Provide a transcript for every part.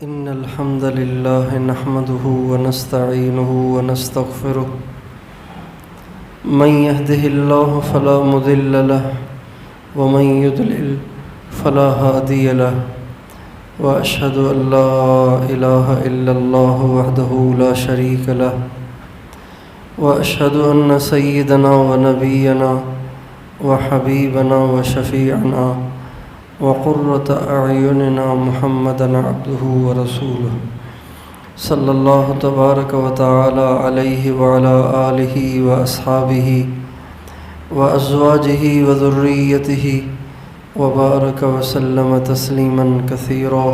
إن الحمد لله نحمده ونستعينه ونستغفره من يهده الله فلا مضل له ومن يضلل فلا هادي له وأشهد أن لا إله إلا الله وحده لا شريك له وأشهد أن سيدنا ونبينا وحبيبنا وشفيعنا وقرة أعيننا محمدا عبده ورسوله صلى الله تبارك وتعالى عليه وعلى آله وأصحابه وأزواجه وذريته وبارك وسلم تسليما كثيرا.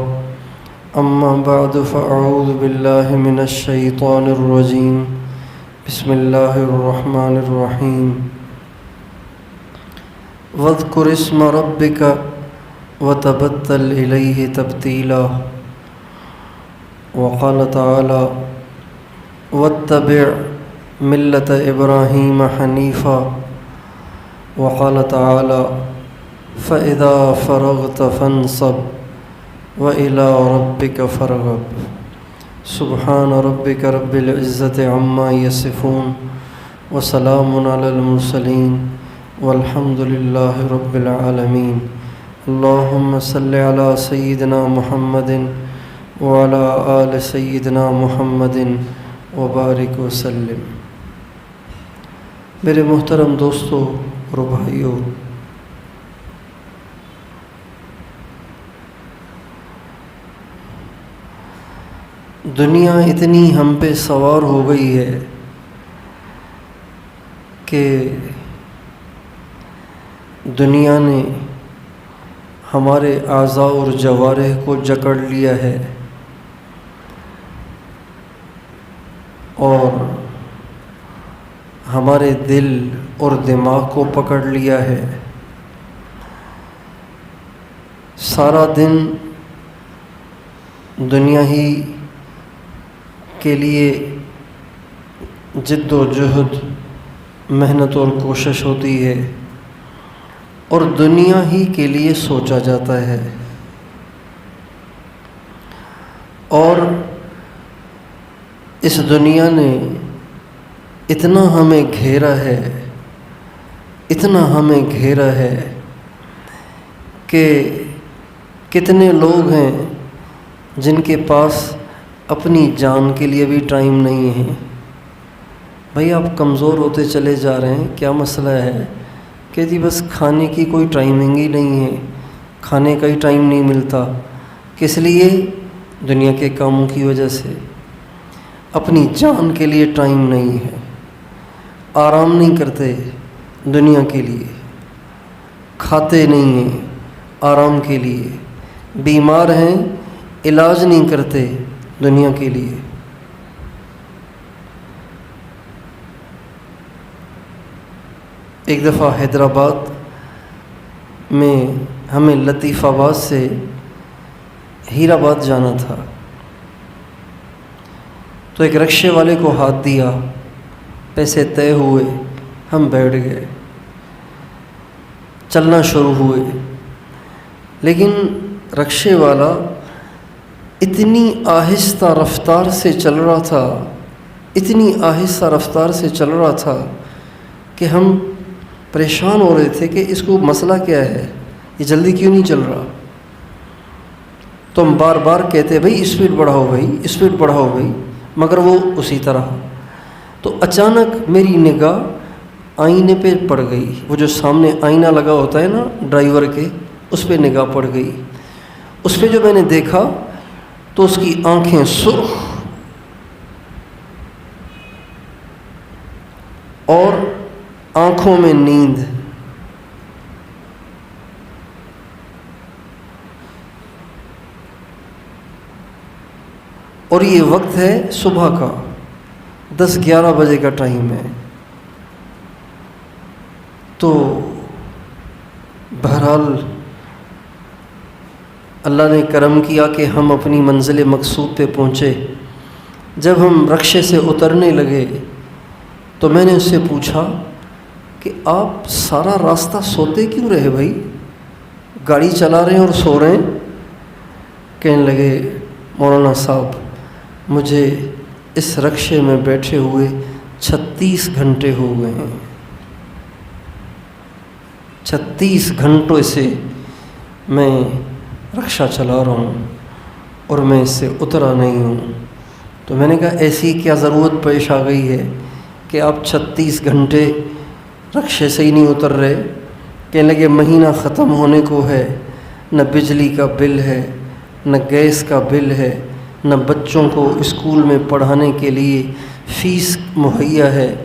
أما بعد فأعوذ بالله من الشيطان الرجيم. بسم الله الرحمن الرحيم. واذكر اسم ربك وتبتل إليه تبتيلا. وقال تعالى واتبع ملة إبراهيم حنيفا. وقال تعالى فإذا فرغت فانصب وإلى ربك فارغب. سبحان ربك رب العزة عما يصفون وسلام على المرسلين والحمد لله رب العالمين. اللهم صل على سيدنا محمد وعلى آل سيدنا محمد وبارک وسلم. میرے محترم دوستو اور بھائیو، دنیا اتنی ہم پہ سوار ہو گئی ہے کہ دنیا نے ہمارے اعضاء اور جوارح کو جکڑ لیا ہے اور ہمارے دل اور دماغ کو پکڑ لیا ہے. سارا دن دنیا ہی کے لیے جد و جہد، محنت اور کوشش ہوتی ہے اور دنیا ہی کے لیے سوچا جاتا ہے. اور اس دنیا نے اتنا ہمیں گھیرا ہے، اتنا ہمیں گھیرا ہے کہ کتنے لوگ ہیں جن کے پاس اپنی جان کے لیے بھی ٹائم نہیں ہے. بھائی آپ کمزور ہوتے چلے جا رہے ہیں، کیا مسئلہ ہے؟ کہ جی بس کھانے کی کوئی ٹائمنگ ہی نہیں ہے، کھانے کا ہی ٹائم نہیں ملتا. کس لیے؟ دنیا کے کاموں کی وجہ سے. اپنی جان کے لیے ٹائم نہیں ہے، آرام نہیں کرتے دنیا کے لیے، کھاتے نہیں ہیں آرام کے لیے، بیمار ہیں علاج نہیں کرتے دنیا کے لیے. ایک دفعہ حیدرآباد میں ہمیں لطیف آباد سے ہیرآباد جانا تھا، تو ایک رکشے والے کو ہاتھ دیا، پیسے طے ہوئے، ہم بیٹھ گئے، چلنا شروع ہوئے. لیکن رکشے والا اتنی آہستہ رفتار سے چل رہا تھا، اتنی آہستہ رفتار سے چل رہا تھا کہ ہم پریشان ہو رہے تھے کہ اس کو مسئلہ کیا ہے، یہ جلدی کیوں نہیں چل رہا. تو ہم بار بار کہتے بھائی اسپیڈ بڑھاؤ، بھائی اسپیڈ بڑھاؤ بھائی، مگر وہ اسی طرح. تو اچانک میری نگاہ آئینے پہ پڑ گئی، وہ جو سامنے آئینہ لگا ہوتا ہے نا ڈرائیور کے، اس پہ نگاہ پڑ گئی. اس پہ جو میں نے دیکھا تو اس کی آنکھیں سرخ اور آنکھوں میں نیند. اور یہ وقت ہے صبح کا، 10-11 بجے کا ٹائم ہے. تو بہرحال اللہ نے کرم کیا کہ ہم اپنی منزل مقصود پہ پہنچے. جب ہم رکشے سے اترنے لگے تو میں نے اس سے پوچھا کہ آپ سارا راستہ سوتے کیوں رہے بھائی؟ گاڑی چلا رہے ہیں اور سو رہے ہیں؟ کہنے لگے مولانا صاحب مجھے اس رکشے میں بیٹھے ہوئے 36 گھنٹے ہو گئے ہیں، 36 گھنٹوں سے میں رکشہ چلا رہا ہوں اور میں اس سے اترا نہیں ہوں۔ تو میں نے کہا ایسی کیا ضرورت پیش آ گئی ہے کہ آپ 36 گھنٹے رکشے سے ہی نہیں اتر رہے؟ کہنے لگے مہینہ ختم ہونے کو ہے، نہ بجلی کا بل ہے، نہ گیس کا بل ہے، نہ بچوں کو اسکول میں پڑھانے کے لیے فیس مہیا ہے۔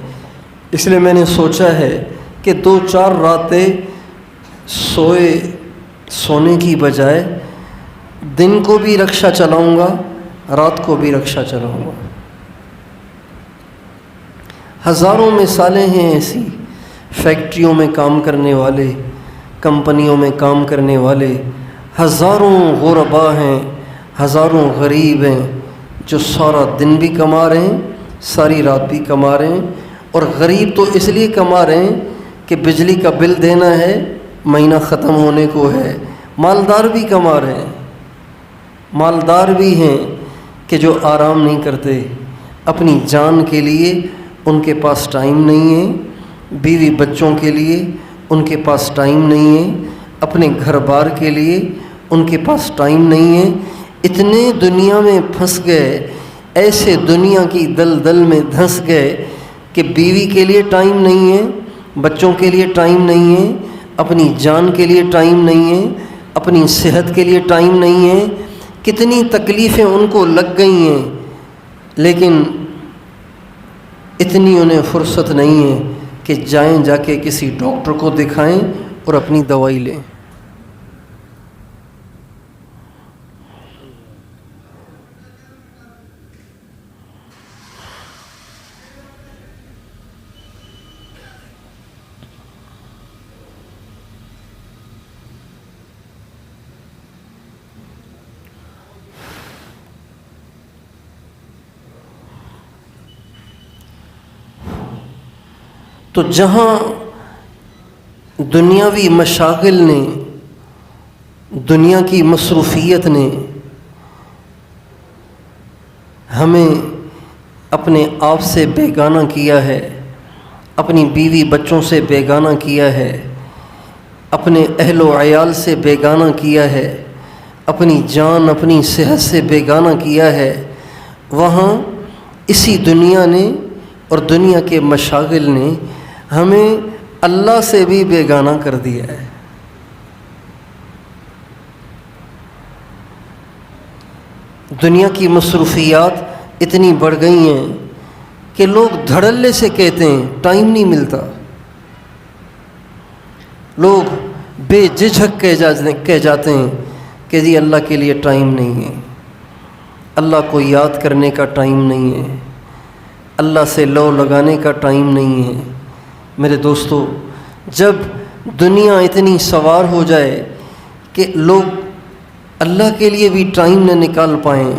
اس لیے میں نے سوچا ہے کہ 2-4 راتیں سونے کی بجائے دن کو بھی رکشہ چلاؤں گا، رات کو بھی رکشہ چلاؤں گا۔ ہزاروں مثالیں ہیں ایسی، فیکٹریوں میں کام کرنے والے، کمپنیوں میں کام کرنے والے، ہزاروں غربا ہیں، ہزاروں غریب ہیں جو سارا دن بھی کما رہے ہیں، ساری رات بھی کما رہے ہیں۔ اور غریب تو اس لیے کما رہے ہیں کہ بجلی کا بل دینا ہے، مہینہ ختم ہونے کو ہے۔ مالدار بھی کما رہے ہیں، مالدار بھی ہیں کہ جو آرام نہیں کرتے اپنی جان کے لیے، ان کے پاس ٹائم نہیں ہے، بیوی بچوں کے لیے ان کے پاس ٹائم نہیں ہے، اپنے گھر بار کے لیے ان کے پاس ٹائم نہیں ہے۔ اتنے دنیا میں پھنس گئے، ایسے دنیا کی دلدل میں دھنس گئے کہ بیوی کے لیے ٹائم نہیں ہے، بچوں کے لیے ٹائم نہیں ہے، اپنی جان کے لیے ٹائم نہیں ہے، اپنی صحت کے لیے ٹائم نہیں ہے۔ کتنی تکلیفیں ان کو لگ گئی ہیں، لیکن اتنی انہیں فرصت نہیں ہے کہ جائیں جا کے کسی ڈاکٹر کو دکھائیں اور اپنی دوائی لیں۔ تو جہاں دنیاوی مشاغل نے، دنیا کی مصروفیت نے ہمیں اپنے آپ سے بیگانہ کیا ہے، اپنی بیوی بچوں سے بیگانہ کیا ہے، اپنے اہل و عیال سے بیگانہ کیا ہے، اپنی جان اپنی صحت سے بیگانہ کیا ہے، وہاں اسی دنیا نے اور دنیا کے مشاغل نے ہمیں اللہ سے بھی بیگانہ کر دیا ہے۔ دنیا کی مصروفیات اتنی بڑھ گئی ہیں کہ لوگ دھڑلے سے کہتے ہیں ٹائم نہیں ملتا، لوگ بے جھجھک کہہ جاتے ہیں کہ جی اللہ کے لیے ٹائم نہیں ہے، اللہ کو یاد کرنے کا ٹائم نہیں ہے، اللہ سے لو لگانے کا ٹائم نہیں ہے۔ میرے دوستو، جب دنیا اتنی سوار ہو جائے کہ لوگ اللہ کے لیے بھی ٹائم نہ نکال پائیں،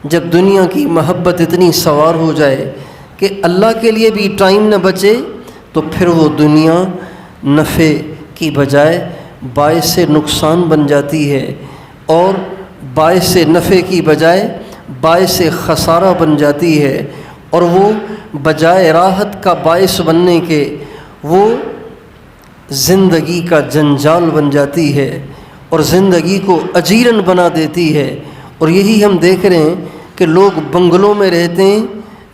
جب دنیا کی محبت اتنی سوار ہو جائے کہ اللہ کے لیے بھی ٹائم نہ بچے، تو پھر وہ دنیا نفع کی بجائے باعث نقصان بن جاتی ہے، اور باعث نفع کی بجائے باعث خسارہ بن جاتی ہے، اور وہ بجائے راحت کا باعث بننے کے وہ زندگی کا جنجال بن جاتی ہے اور زندگی کو اجیرن بنا دیتی ہے۔ اور یہی ہم دیکھ رہے ہیں کہ لوگ بنگلوں میں رہتے ہیں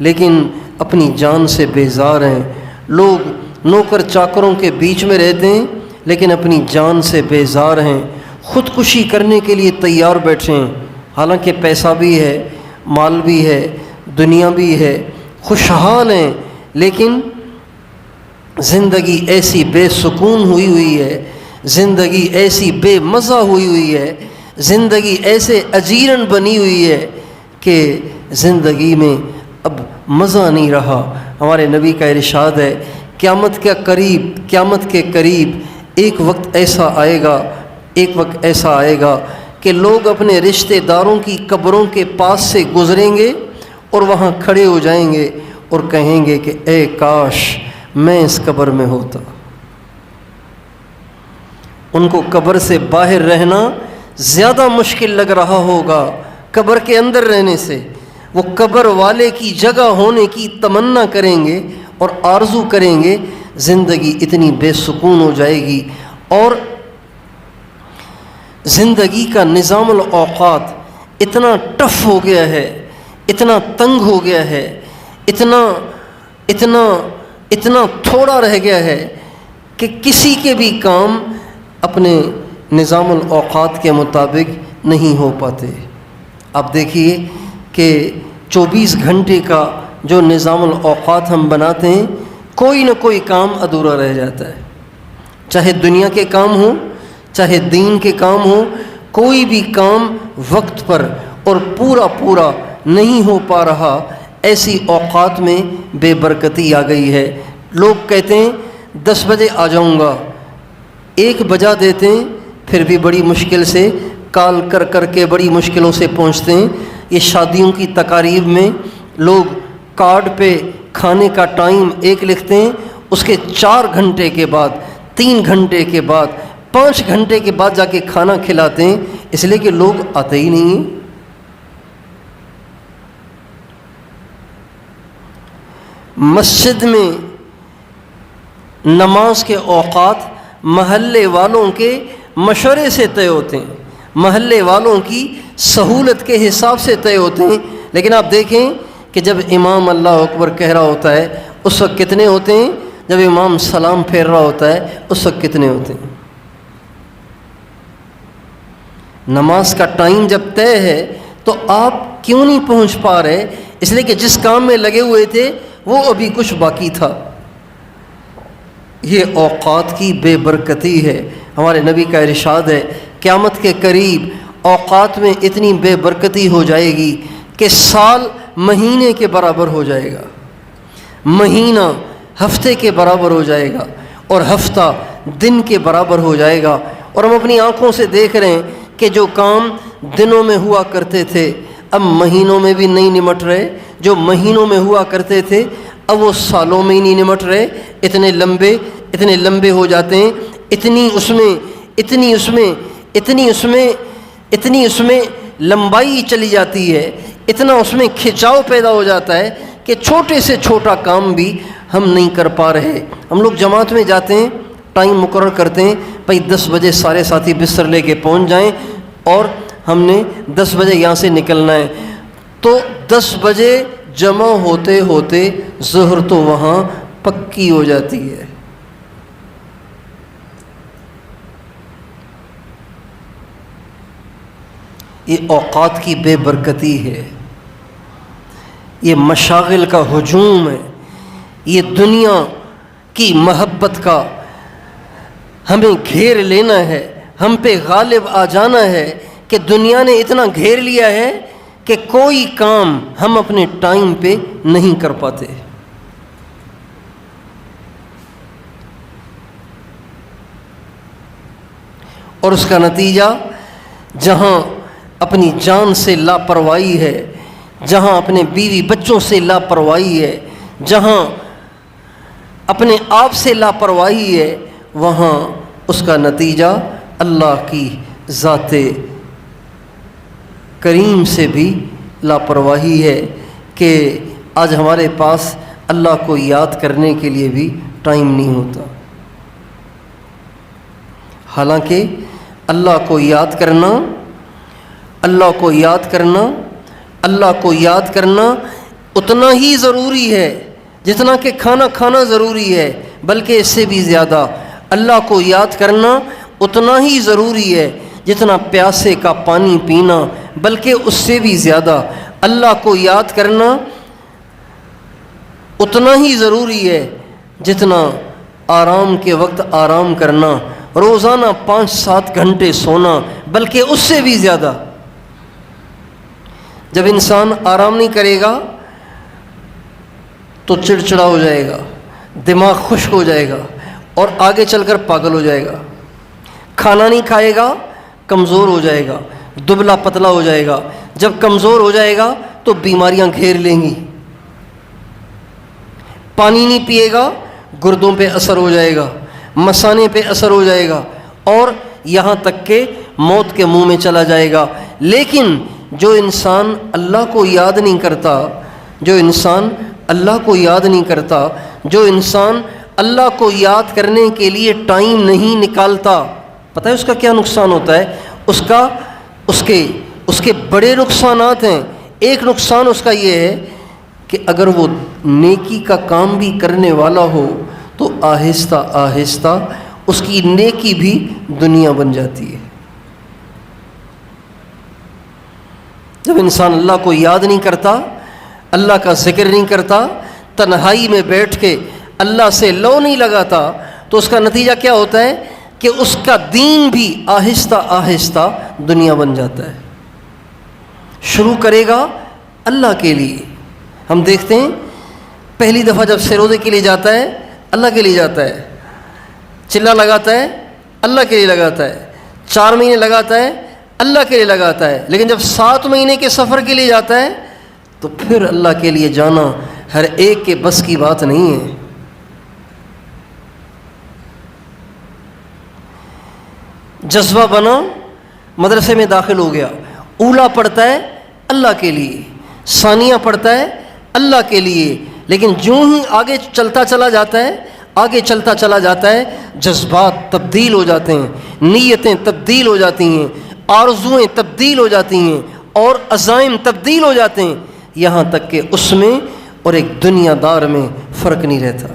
لیکن اپنی جان سے بیزار ہیں، لوگ نوکر چاکروں کے بیچ میں رہتے ہیں لیکن اپنی جان سے بیزار ہیں، خودکشی کرنے کے لیے تیار بیٹھے ہیں، حالانکہ پیسہ بھی ہے، مال بھی ہے، دنیا بھی ہے، خوشحال ہیں، لیکن زندگی ایسی بے سکون ہوئی ہے، زندگی ایسی بے مزہ ہوئی ہے، زندگی ایسے اجیرن بنی ہوئی ہے کہ زندگی میں اب مزہ نہیں رہا۔ ہمارے نبی کا ارشاد ہے قیامت کے قریب ایک وقت ایسا آئے گا کہ لوگ اپنے رشتہ داروں کی قبروں کے پاس سے گزریں گے اور وہاں کھڑے ہو جائیں گے اور کہیں گے کہ اے کاش میں اس قبر میں ہوتا۔ ان کو قبر سے باہر رہنا زیادہ مشکل لگ رہا ہوگا قبر کے اندر رہنے سے، وہ قبر والے کی جگہ ہونے کی تمنا کریں گے اور آرزو کریں گے، زندگی اتنی بے سکون ہو جائے گی، اور زندگی کا نظام الاوقات اتنا ٹف ہو گیا ہے، اتنا تنگ ہو گیا ہے، اتنا تھوڑا رہ گیا ہے کہ کسی کے بھی کام اپنے نظام الاوقات کے مطابق نہیں ہو پاتے۔ آپ دیکھیے کہ 24 گھنٹے کا جو نظام الاوقات ہم بناتے ہیں، کوئی نہ کوئی کام ادھورا رہ جاتا ہے، چاہے دنیا کے کام ہوں، چاہے دین کے کام ہوں، کوئی بھی کام وقت پر اور پورا نہیں ہو پا رہا۔ ایسی اوقات میں بے برکتی آ گئی ہے۔ لوگ کہتے ہیں 10 بجے آ جاؤں گا، 1 بجا دیتے ہیں، پھر بھی بڑی مشکل سے کال کر کے بڑی مشکلوں سے پہنچتے ہیں۔ یہ شادیوں کی تقاریب میں لوگ کارڈ پہ کھانے کا ٹائم 1 لکھتے ہیں، اس کے 4 گھنٹے کے بعد، 3 گھنٹے کے بعد، 5 گھنٹے کے بعد جا کے کھانا کھلاتے ہیں، اس لیے کہ لوگ آتے ہی نہیں ہیں۔ مسجد میں نماز کے اوقات محلے والوں کے مشورے سے طے ہوتے ہیں، محلے والوں کی سہولت کے حساب سے طے ہوتے ہیں، لیکن آپ دیکھیں کہ جب امام اللہ اکبر کہہ رہا ہوتا ہے اس وقت کتنے ہوتے ہیں، جب امام سلام پھیر رہا ہوتا ہے اس وقت کتنے ہوتے ہیں۔ نماز کا ٹائم جب طے ہے تو آپ کیوں نہیں پہنچ پا رہے؟ اس لیے کہ جس کام میں لگے ہوئے تھے وہ ابھی کچھ باقی تھا۔ یہ اوقات کی بے برکتی ہے۔ ہمارے نبی کا ارشاد ہے قیامت کے قریب اوقات میں اتنی بے برکتی ہو جائے گی کہ سال مہینے کے برابر ہو جائے گا، مہینہ ہفتے کے برابر ہو جائے گا، اور ہفتہ دن کے برابر ہو جائے گا۔ اور ہم اپنی آنکھوں سے دیکھ رہے ہیں کہ جو کام دنوں میں ہوا کرتے تھے اب مہینوں میں بھی نہیں نمٹ رہے، جو مہینوں میں ہوا کرتے تھے اب وہ سالوں میں ہی نہیں نمٹ رہے، اتنے لمبے ہو جاتے ہیں، اتنی اس میں لمبائی چلی جاتی ہے، اتنا اس میں کھچاؤ پیدا ہو جاتا ہے کہ چھوٹے سے چھوٹا کام بھی ہم نہیں کر پا رہے۔ ہم لوگ جماعت میں جاتے ہیں، ٹائم مقرر کرتے ہیں، بھائی 10 بجے سارے ساتھی بستر لے کے پہنچ جائیں اور ہم نے 10 بجے یہاں سے نکلنا ہے، تو 10 بجے جمع ہوتے ہوتے ظہر تو وہاں پکی ہو جاتی ہے۔ یہ اوقات کی بے برکتی ہے، یہ مشاغل کا ہجوم ہے، یہ دنیا کی محبت کا ہمیں گھیر لینا ہے، ہم پہ غالب آ جانا ہے کہ دنیا نے اتنا گھیر لیا ہے کہ کوئی کام ہم اپنے ٹائم پہ نہیں کر پاتے۔ اور اس کا نتیجہ جہاں اپنی جان سے لاپرواہی ہے، جہاں اپنے بیوی بچوں سے لاپرواہی ہے، جہاں اپنے آپ سے لاپرواہی ہے، وہاں اس کا نتیجہ اللہ کی ذات کریم سے بھی لاپرواہی ہے کہ آج ہمارے پاس اللہ کو یاد کرنے کے لیے بھی ٹائم نہیں ہوتا۔ حالانکہ اللہ کو یاد کرنا اتنا ہی ضروری ہے جتنا کہ کھانا کھانا ضروری ہے، بلکہ اس سے بھی زیادہ۔ اللہ کو یاد کرنا اتنا ہی ضروری ہے جتنا پیاسے کا پانی پینا، بلکہ اس سے بھی زیادہ۔ اللہ کو یاد کرنا اتنا ہی ضروری ہے جتنا آرام کے وقت آرام کرنا، روزانہ 5-7 گھنٹے سونا، بلکہ اس سے بھی زیادہ۔ جب انسان آرام نہیں کرے گا تو چڑچڑا ہو جائے گا، دماغ خشک ہو جائے گا اور آگے چل کر پاگل ہو جائے گا۔ کھانا نہیں کھائے گا، کمزور ہو جائے گا، دبلا پتلا ہو جائے گا۔ جب کمزور ہو جائے گا تو بیماریاں گھیر لیں گی۔ پانی نہیں پیے گا، گردوں پہ اثر ہو جائے گا، مثانے پہ اثر ہو جائے گا، اور یہاں تک کہ موت کے منہ میں چلا جائے گا۔ لیکن جو انسان اللہ کو یاد نہیں کرتا، جو انسان اللہ کو یاد نہیں کرتا، جو انسان اللہ کو یاد کرنے کے لیے ٹائم نہیں نکالتا، پتہ ہے اس کا کیا نقصان ہوتا ہے؟ اس کے بڑے نقصانات ہیں۔ ایک نقصان اس کا یہ ہے کہ اگر وہ نیکی کا کام بھی کرنے والا ہو تو آہستہ آہستہ اس کی نیکی بھی دنیا بن جاتی ہے۔ جب انسان اللہ کو یاد نہیں کرتا، اللہ کا ذکر نہیں کرتا، تنہائی میں بیٹھ کے اللہ سے لو نہیں لگاتا، تو اس کا نتیجہ کیا ہوتا ہے کہ اس کا دین بھی آہستہ آہستہ دنیا بن جاتا ہے۔ شروع کرے گا اللہ کے لیے۔ ہم دیکھتے ہیں پہلی دفعہ جب سروزے کے لیے جاتا ہے اللہ کے لیے جاتا ہے، چلا لگاتا ہے اللہ کے لیے لگاتا ہے، 4 مہینے لگاتا ہے اللہ کے لیے لگاتا ہے، لیکن جب 7 مہینے کے سفر کے لیے جاتا ہے تو پھر اللہ کے لیے جانا ہر ایک کے بس کی بات نہیں ہے۔ جذبہ بنا، مدرسے میں داخل ہو گیا، اولا پڑھتا ہے اللہ کے لیے، ثانیہ پڑھتا ہے اللہ کے لیے، لیکن جو ہی آگے چلتا چلا جاتا ہے، آگے چلتا چلا جاتا ہے، جذبات تبدیل ہو جاتے ہیں، نیتیں تبدیل ہو جاتی ہیں، آرزوئیں تبدیل ہو جاتی ہیں، اور عزائم تبدیل ہو جاتے ہیں، یہاں تک کہ اس میں اور ایک دنیا دار میں فرق نہیں رہتا۔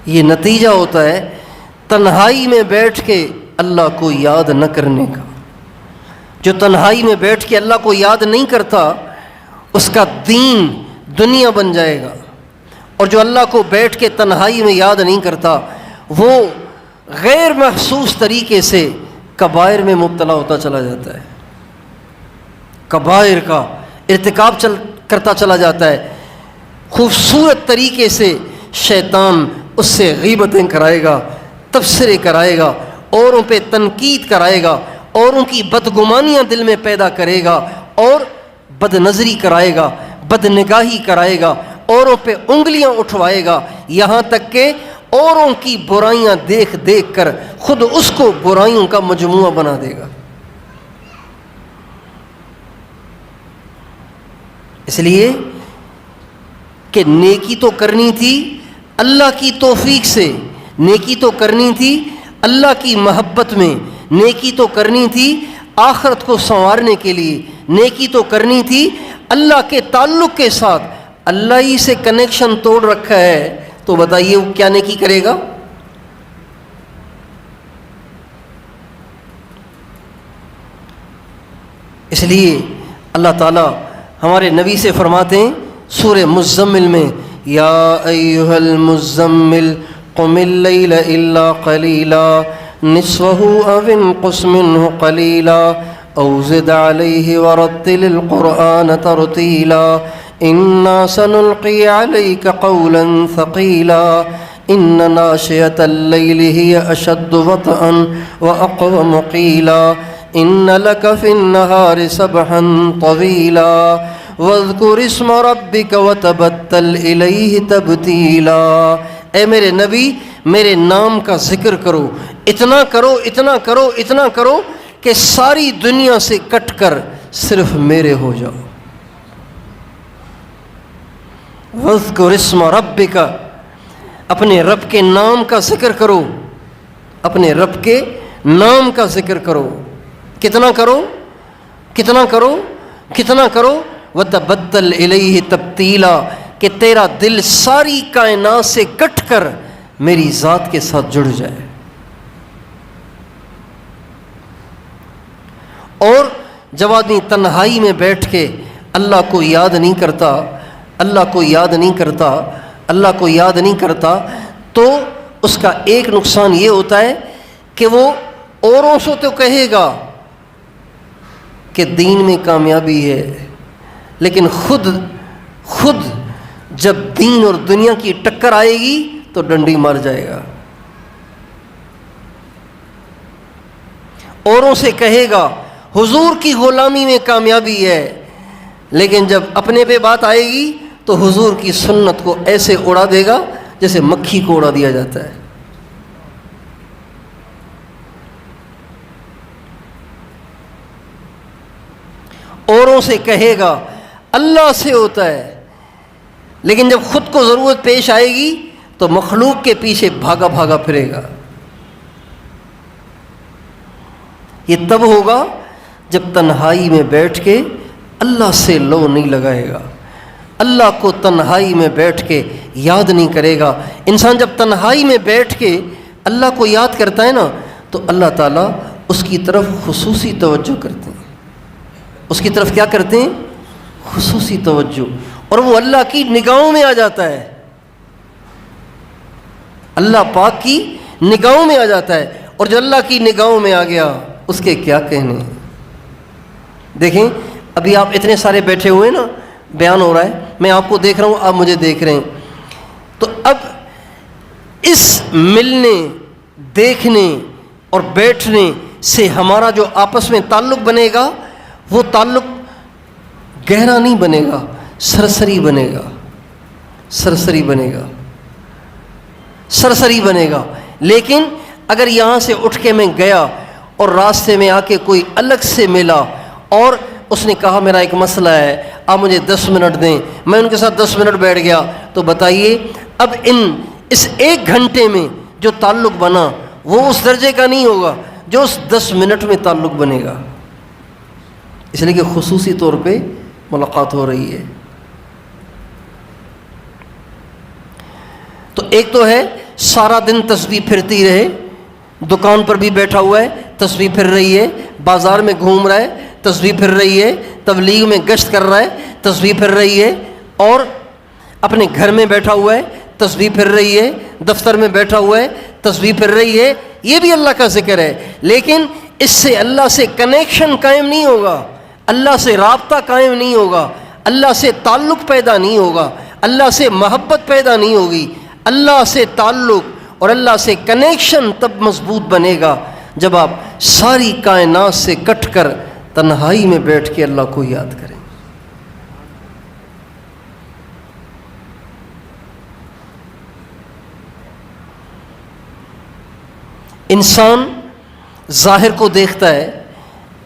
یہ نتیجہ ہوتا ہے تنہائی میں بیٹھ کے اللہ کو یاد نہ کرنے کا۔ جو تنہائی میں بیٹھ کے اللہ کو یاد نہیں کرتا اس کا دین دنیا بن جائے گا، اور جو اللہ کو بیٹھ کے تنہائی میں یاد نہیں کرتا وہ غیر محسوس طریقے سے کبائر میں مبتلا ہوتا چلا جاتا ہے، کبائر کا ارتکاب کرتا چلا جاتا ہے۔ خوبصورت طریقے سے شیطان اس سے غیبتیں کرائے گا، تبصرے کرائے گا، اوروں پہ تنقید کرائے گا، اوروں کی بدگمانیاں دل میں پیدا کرے گا، اور بد نظری کرائے گا، بد نگاہی کرائے گا، اوروں پہ انگلیاں اٹھوائے گا، یہاں تک کہ اوروں کی برائیاں دیکھ دیکھ کر خود اس کو برائیوں کا مجموعہ بنا دے گا۔ اس لیے کہ نیکی تو کرنی تھی اللہ کی توفیق سے، نیکی تو کرنی تھی اللہ کی محبت میں، نیکی تو کرنی تھی آخرت کو سنوارنے کے لیے، نیکی تو کرنی تھی اللہ کے تعلق کے ساتھ۔ اللہ ہی سے کنیکشن توڑ رکھا ہے تو بتائیے وہ کیا نیکی کرے گا؟ اس لیے اللہ تعالیٰ ہمارے نبی سے فرماتے ہیں سورہ مزمل میں، یا ایھا المزمل قم اللیل الا قلیلا نصفہ او انقص منہ قلیلا او زد علیہ ورتل القرآن ترتیلا انا سنلقی علیک قولا ثقیلا ان ناشئۃ اللیل ہی اشد وطئا واقوم قیلا ان لک فی النہار سبحا طویلا وَاذْكُرِ اسْمَ رَبِّكَ وَتَبَتَّلْ إِلَيْهِ تَبْتِيلًا۔ اے میرے نبی میرے نام کا ذکر کرو، اتنا کرو اتنا کرو اتنا کرو کہ ساری دنیا سے کٹ کر صرف میرے ہو جاؤ۔ وَاذْكُرِ اسْمَ رَبِّكَ، اپنے رب کے نام کا ذکر کرو، اپنے رب کے نام کا ذکر کرو۔ کتنا کرو کتنا کرو کتنا کرو؟ وَتَبَتَّلْ إِلَيْهِ تَبْتِيلًا، کہ تیرا دل ساری کائنات سے کٹ کر میری ذات کے ساتھ جڑ جائے۔ اور جب آدمی تنہائی میں بیٹھ کے اللہ کو یاد نہیں کرتا، اللہ کو یاد نہیں کرتا، اللہ کو یاد نہیں کرتا، تو اس کا ایک نقصان یہ ہوتا ہے کہ وہ اوروں سے تو کہے گا کہ دین میں کامیابی ہے، لیکن خود جب دین اور دنیا کی ٹکر آئے گی تو ڈنڈی مار جائے گا۔ اوروں سے کہے گا حضور کی غلامی میں کامیابی ہے، لیکن جب اپنے پہ بات آئے گی تو حضور کی سنت کو ایسے اڑا دے گا جیسے مکھی کو اڑا دیا جاتا ہے۔ اوروں سے کہے گا اللہ سے ہوتا ہے، لیکن جب خود کو ضرورت پیش آئے گی تو مخلوق کے پیچھے بھاگا بھاگا پھرے گا۔ یہ تب ہوگا جب تنہائی میں بیٹھ کے اللہ سے لو نہیں لگائے گا، اللہ کو تنہائی میں بیٹھ کے یاد نہیں کرے گا۔ انسان جب تنہائی میں بیٹھ کے اللہ کو یاد کرتا ہے نا تو اللہ تعالیٰ اس کی طرف خصوصی توجہ کرتے ہیں، اس کی طرف کیا کرتے ہیں؟ خصوصی توجہ، اور وہ اللہ کی نگاہوں میں آ جاتا ہے، اللہ پاک کی نگاہوں میں آ جاتا ہے۔ اور جو اللہ کی نگاہوں میں آ گیا اس کے کیا کہنے ہیں؟ دیکھیں ابھی آپ اتنے سارے بیٹھے ہوئے نا، بیان ہو رہا ہے، میں آپ کو دیکھ رہا ہوں، آپ مجھے دیکھ رہے ہیں، تو اب اس ملنے، دیکھنے اور بیٹھنے سے ہمارا جو آپس میں تعلق بنے گا وہ تعلق گہرا نہیں بنے گا، سرسری بنے گا، سرسری بنے گا، سرسری بنے گا۔ لیکن اگر یہاں سے اٹھ کے میں گیا اور راستے میں آ کے کوئی الگ سے ملا اور اس نے کہا میرا ایک مسئلہ ہے، آپ مجھے 10 منٹ دیں، میں ان کے ساتھ 10 منٹ بیٹھ گیا، تو بتائیے اب اس 1 گھنٹے میں جو تعلق بنا وہ اس درجے کا نہیں ہوگا جو اس 10 منٹ میں تعلق بنے گا، اس لیے کہ خصوصی طور پہ ملاقات ہو رہی ہے۔ تو ایک تو ہے سارا دن تسبیح پھرتی رہے، دکان پر بھی بیٹھا ہوا ہے تسبیح پھر رہی ہے، بازار میں گھوم رہا ہے تسبیح پھر رہی ہے، تبلیغ میں گشت کر رہا ہے تسبیح پھر رہی ہے، اور اپنے گھر میں بیٹھا ہوا ہے تسبیح پھر رہی ہے، دفتر میں بیٹھا ہوا ہے تسبیح پھر رہی ہے، یہ بھی اللہ کا ذکر ہے، لیکن اس سے اللہ سے کنیکشن قائم نہیں ہوگا، اللہ سے رابطہ قائم نہیں ہوگا، اللہ سے تعلق پیدا نہیں ہوگا، اللہ سے محبت پیدا نہیں ہوگی۔ اللہ سے تعلق اور اللہ سے کنیکشن تب مضبوط بنے گا جب آپ ساری کائنات سے کٹ کر تنہائی میں بیٹھ کے اللہ کو یاد کریں۔ انسان ظاہر کو دیکھتا ہے،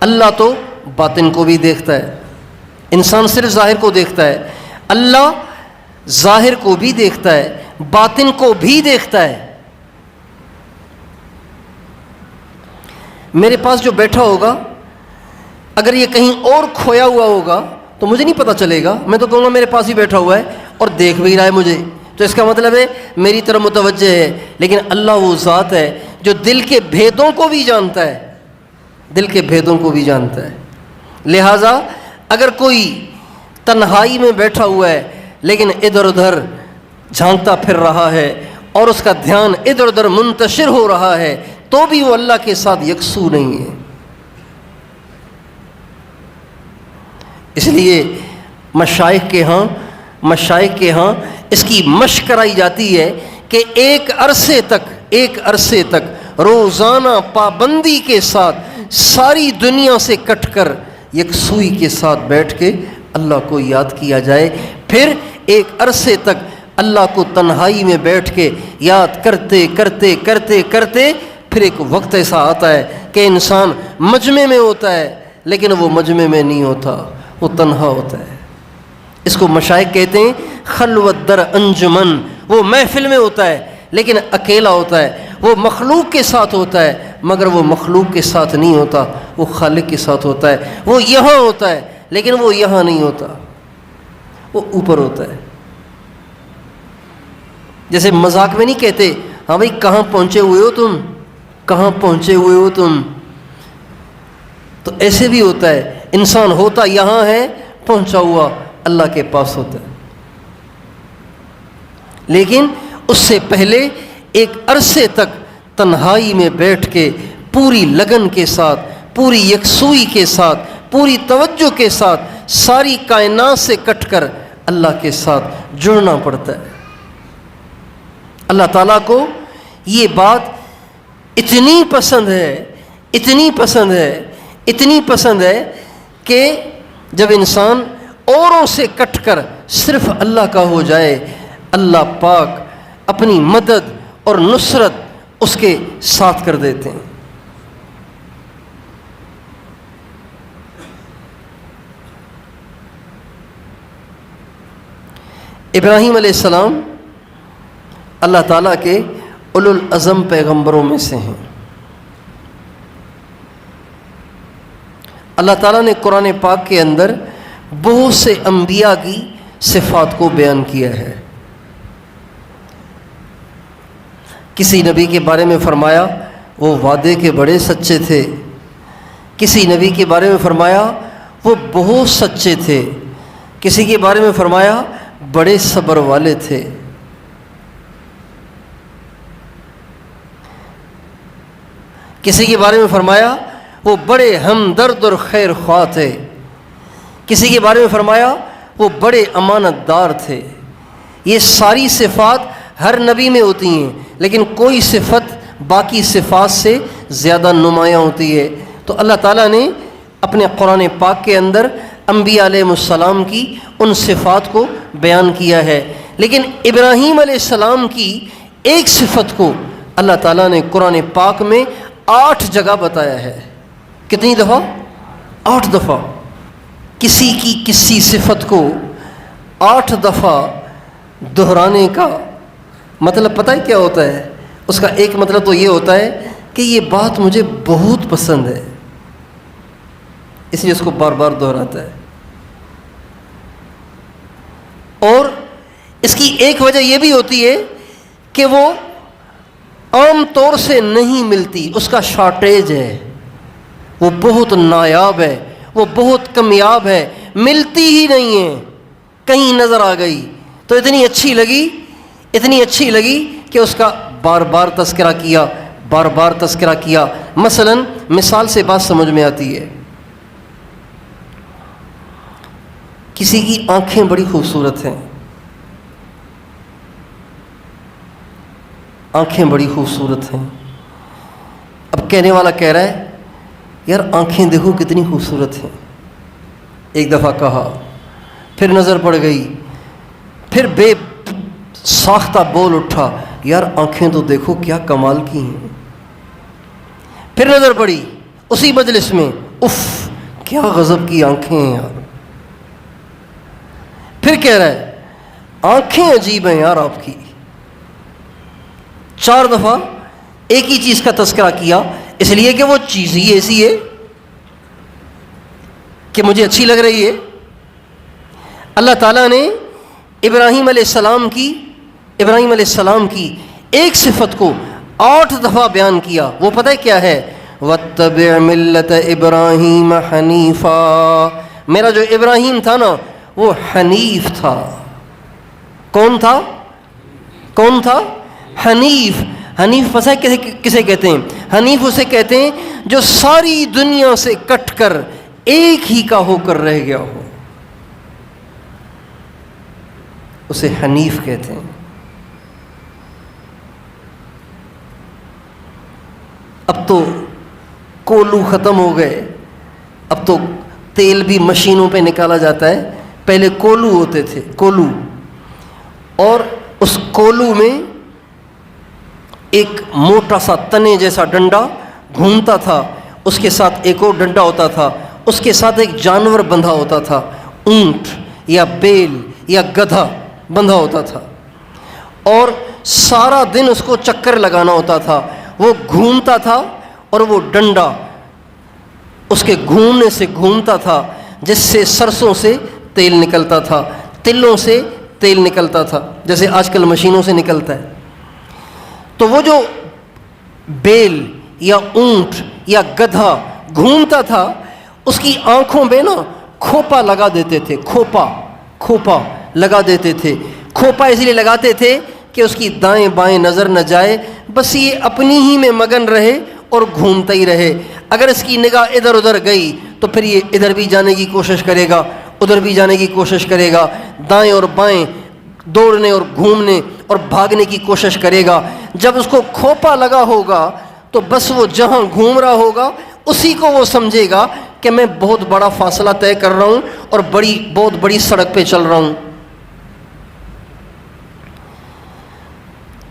اللہ تو باطن کو بھی دیکھتا ہے۔ انسان صرف ظاہر کو دیکھتا ہے، اللہ ظاہر کو بھی دیکھتا ہے، باطن کو بھی دیکھتا ہے۔ میرے پاس جو بیٹھا ہوگا اگر یہ کہیں اور کھویا ہوا ہوگا تو مجھے نہیں پتہ چلے گا، میں تو کہوں گا میرے پاس ہی بیٹھا ہوا ہے اور دیکھ بھی رہا ہے مجھے، تو اس کا مطلب ہے میری طرف متوجہ ہے۔ لیکن اللہ وہ ذات ہے جو دل کے بھیدوں کو بھی جانتا ہے، دل کے بھیدوں کو بھی جانتا ہے۔ لہٰذا اگر کوئی تنہائی میں بیٹھا ہوا ہے لیکن ادھر ادھر جھانکتا پھر رہا ہے اور اس کا دھیان ادھر ادھر منتشر ہو رہا ہے تو بھی وہ اللہ کے ساتھ یکسو نہیں ہے۔ اس لیے مشائخ کے ہاں اس کی مشق کرائی جاتی ہے کہ ایک عرصے تک روزانہ پابندی کے ساتھ ساری دنیا سے کٹ کر یکسوئی کے ساتھ بیٹھ کے اللہ کو یاد کیا جائے، پھر ایک عرصے تک اللہ کو تنہائی میں بیٹھ کے یاد کرتے کرتے کرتے کرتے پھر ایک وقت ایسا آتا ہے کہ انسان مجمع میں ہوتا ہے لیکن وہ مجمع میں نہیں ہوتا، وہ تنہا ہوتا ہے۔ اس کو مشائخ کہتے ہیں خلوت در انجمن، وہ محفل میں ہوتا ہے لیکن اکیلا ہوتا ہے، وہ مخلوق کے ساتھ ہوتا ہے مگر وہ مخلوق کے ساتھ نہیں ہوتا، وہ خالق کے ساتھ ہوتا ہے، وہ یہاں ہوتا ہے لیکن وہ یہاں نہیں ہوتا، وہ اوپر ہوتا ہے۔ جیسے مذاق میں نہیں کہتے ہاں بھائی کہاں پہنچے ہوئے ہو تم، کہاں پہنچے ہوئے ہو تم، تو ایسے بھی ہوتا ہے، انسان ہوتا یہاں ہے، پہنچا ہوا اللہ کے پاس ہوتا ہے، لیکن اس سے پہلے ایک عرصے تک تنہائی میں بیٹھ کے پوری لگن کے ساتھ، پوری یکسوئی کے ساتھ، پوری توجہ کے ساتھ ساری کائنات سے کٹ کر اللہ کے ساتھ جڑنا پڑتا ہے۔ اللہ تعالیٰ کو یہ بات اتنی پسند ہے کہ جب انسان اوروں سے کٹ کر صرف اللہ کا ہو جائے، اللہ پاک اپنی مدد اور نصرت اس کے ساتھ کر دیتے ہیں۔ ابراہیم علیہ السلام اللہ تعالیٰ کے اولو العزم پیغمبروں میں سے ہیں۔ اللہ تعالیٰ نے قرآن پاک کے اندر بہت سے انبیاء کی صفات کو بیان کیا ہے۔ کسی نبی کے بارے میں فرمایا وہ وعدے کے بڑے سچے تھے، کسی نبی کے بارے میں فرمایا وہ بہت سچے تھے، کسی کے بارے میں فرمایا بڑے صبر والے تھے۔ کسی کے بارے میں فرمایا وہ بڑے ہمدرد اور خیر خواہ تھے، کسی کے بارے میں فرمایا وہ بڑے امانت دار تھے۔ یہ ساری صفات ہر نبی میں ہوتی ہیں، لیکن کوئی صفت باقی صفات سے زیادہ نمایاں ہوتی ہے۔ تو اللہ تعالیٰ نے اپنے قرآن پاک کے اندر انبیاء علیہ السلام کی ان صفات کو بیان کیا ہے، لیکن ابراہیم علیہ السلام کی ایک صفت کو اللہ تعالیٰ نے قرآن پاک میں 8 جگہ بتایا ہے۔ کتنی دفعہ؟ 8 دفعہ۔ کسی کی کسی صفت کو 8 دفعہ دہرانے کا مطلب پتہ ہے کیا ہوتا ہے؟ اس کا ایک مطلب تو یہ ہوتا ہے کہ یہ بات مجھے بہت پسند ہے، اس لیے اس کو بار بار دہراتا ہے۔ اور اس کی ایک وجہ یہ بھی ہوتی ہے کہ وہ عام طور سے نہیں ملتی، اس کا شارٹیج ہے، وہ بہت نایاب ہے، وہ بہت کمیاب ہے، ملتی ہی نہیں ہے، کہیں نظر آ گئی تو اتنی اچھی لگی کہ اس کا بار بار تذکرہ کیا، بار بار تذکرہ کیا۔ مثلا مثال سے بات سمجھ میں آتی ہے، کسی کی آنکھیں بڑی خوبصورت ہیں، آنکھیں بڑی خوبصورت ہیں۔ اب کہنے والا کہہ رہا ہے یار آنکھیں دیکھو کتنی خوبصورت ہیں، ایک دفعہ کہا، پھر نظر پڑ گئی، پھر بے ساختہ بول اٹھا یار آنکھیں تو دیکھو کیا کمال کی ہیں، پھر نظر پڑی اسی مجلس میں، اف کیا غضب کی آنکھیں ہیں یار، پھر کہہ رہا ہے آنکھیں عجیب ہیں یار آپ کی۔ 4 دفعہ ایک ہی چیز کا تذکرہ کیا، اس لیے کہ وہ چیز ہی ایسی ہے کہ مجھے اچھی لگ رہی ہے۔ اللہ تعالیٰ نے ابراہیم علیہ السلام کی ایک صفت کو 8 دفعہ بیان کیا، وہ پتہ ہے کیا ہے؟ وَاتَّبِعْ مِلَّةَ إِبْرَاهِيمَ حَنِيفًا، میرا جو ابراہیم تھا نا وہ حنیف تھا۔ کون تھا؟ حنیف۔ حنیف پتہ ہے کسے کہتے ہیں؟ حنیف اسے کہتے ہیں جو ساری دنیا سے کٹ کر ایک ہی کا ہو کر رہ گیا ہو، اسے حنیف کہتے ہیں۔ اب تو کولو ختم ہو گئے، اب تو تیل بھی مشینوں پہ نکالا جاتا ہے، پہلے کولو ہوتے تھے، کولو، اور اس کولو میں ایک موٹا سا تنے جیسا ڈنڈا گھومتا تھا، اس کے ساتھ ایک اور ڈنڈا ہوتا تھا، اس کے ساتھ ایک جانور بندھا ہوتا تھا، اونٹ یا بیل یا گدھا بندھا ہوتا تھا، اور سارا دن اس کو چکر لگانا ہوتا تھا، وہ گھومتا تھا اور وہ ڈنڈا اس کے گھومنے سے گھومتا تھا، جس سے سرسوں سے تیل نکلتا تھا، تلوں سے تیل نکلتا تھا، جیسے آج کل مشینوں سے نکلتا ہے۔ تو وہ جو بیل یا اونٹ یا گدھا گھومتا تھا، اس کی آنکھوں میں نا کھوپا لگا دیتے تھے، کھوپا لگا دیتے تھے۔ کھوپا اس لیے لگاتے تھے کہ اس کی دائیں بائیں نظر نہ جائے، بس یہ اپنی ہی میں مگن رہے اور گھومتا ہی رہے۔ اگر اس کی نگاہ ادھر ادھر گئی تو پھر یہ ادھر بھی جانے کی کوشش کرے گا، ادھر بھی جانے کی کوشش کرے گا، دائیں اور بائیں دوڑنے اور گھومنے اور بھاگنے کی کوشش کرے گا۔ جب اس کو کھوپا لگا ہوگا تو بس وہ جہاں گھوم رہا ہوگا اسی کو وہ سمجھے گا کہ میں بہت بڑا فاصلہ طے کر رہا ہوں اور بہت بڑی سڑک پہ چل رہا ہوں.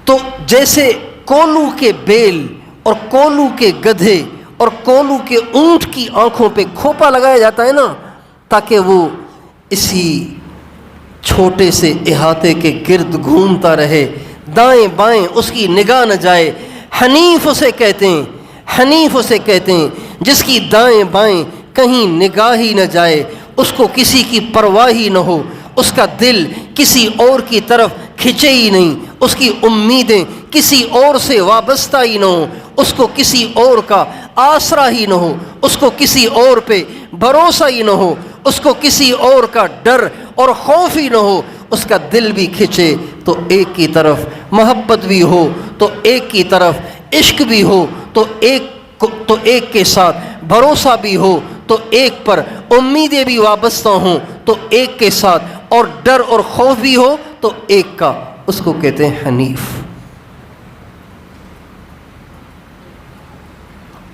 تو جیسے کولو کے بیل اور کولو کے گدھے اور کولو کے اونٹ کی آنکھوں پہ کھوپا لگایا جاتا ہے نا، تاکہ وہ اسی چھوٹے سے احاطے کے گرد گھومتا رہے، دائیں بائیں اس کی نگاہ نہ جائے. حنیف اسے کہتے ہیں، حنیف اسے کہتے ہیں جس کی دائیں بائیں کہیں نگاہ ہی نہ جائے، اس کو کسی کی پرواہ ہی نہ ہو، اس کا دل کسی اور کی طرف کھنچے ہی نہیں، اس کی امیدیں کسی اور سے وابستہ ہی نہ ہو، اس کو کسی اور کا آسرا ہی نہ ہو، اس کو کسی اور پہ بھروسہ ہی نہ ہو، اس کو کسی اور کا ڈر اور خوف ہی نہ ہو. اس کا دل بھی کھنچے تو ایک کی طرف محبت بھی ہو، تو ایک کی طرف عشق بھی ہو، تو ایک کے ساتھ بھروسہ بھی ہو، تو ایک پر امیدیں بھی وابستہ ہوں، تو ایک کے ساتھ اور ڈر اور خوف بھی ہو تو ایک کا. اس کو کہتے ہیں حنیف.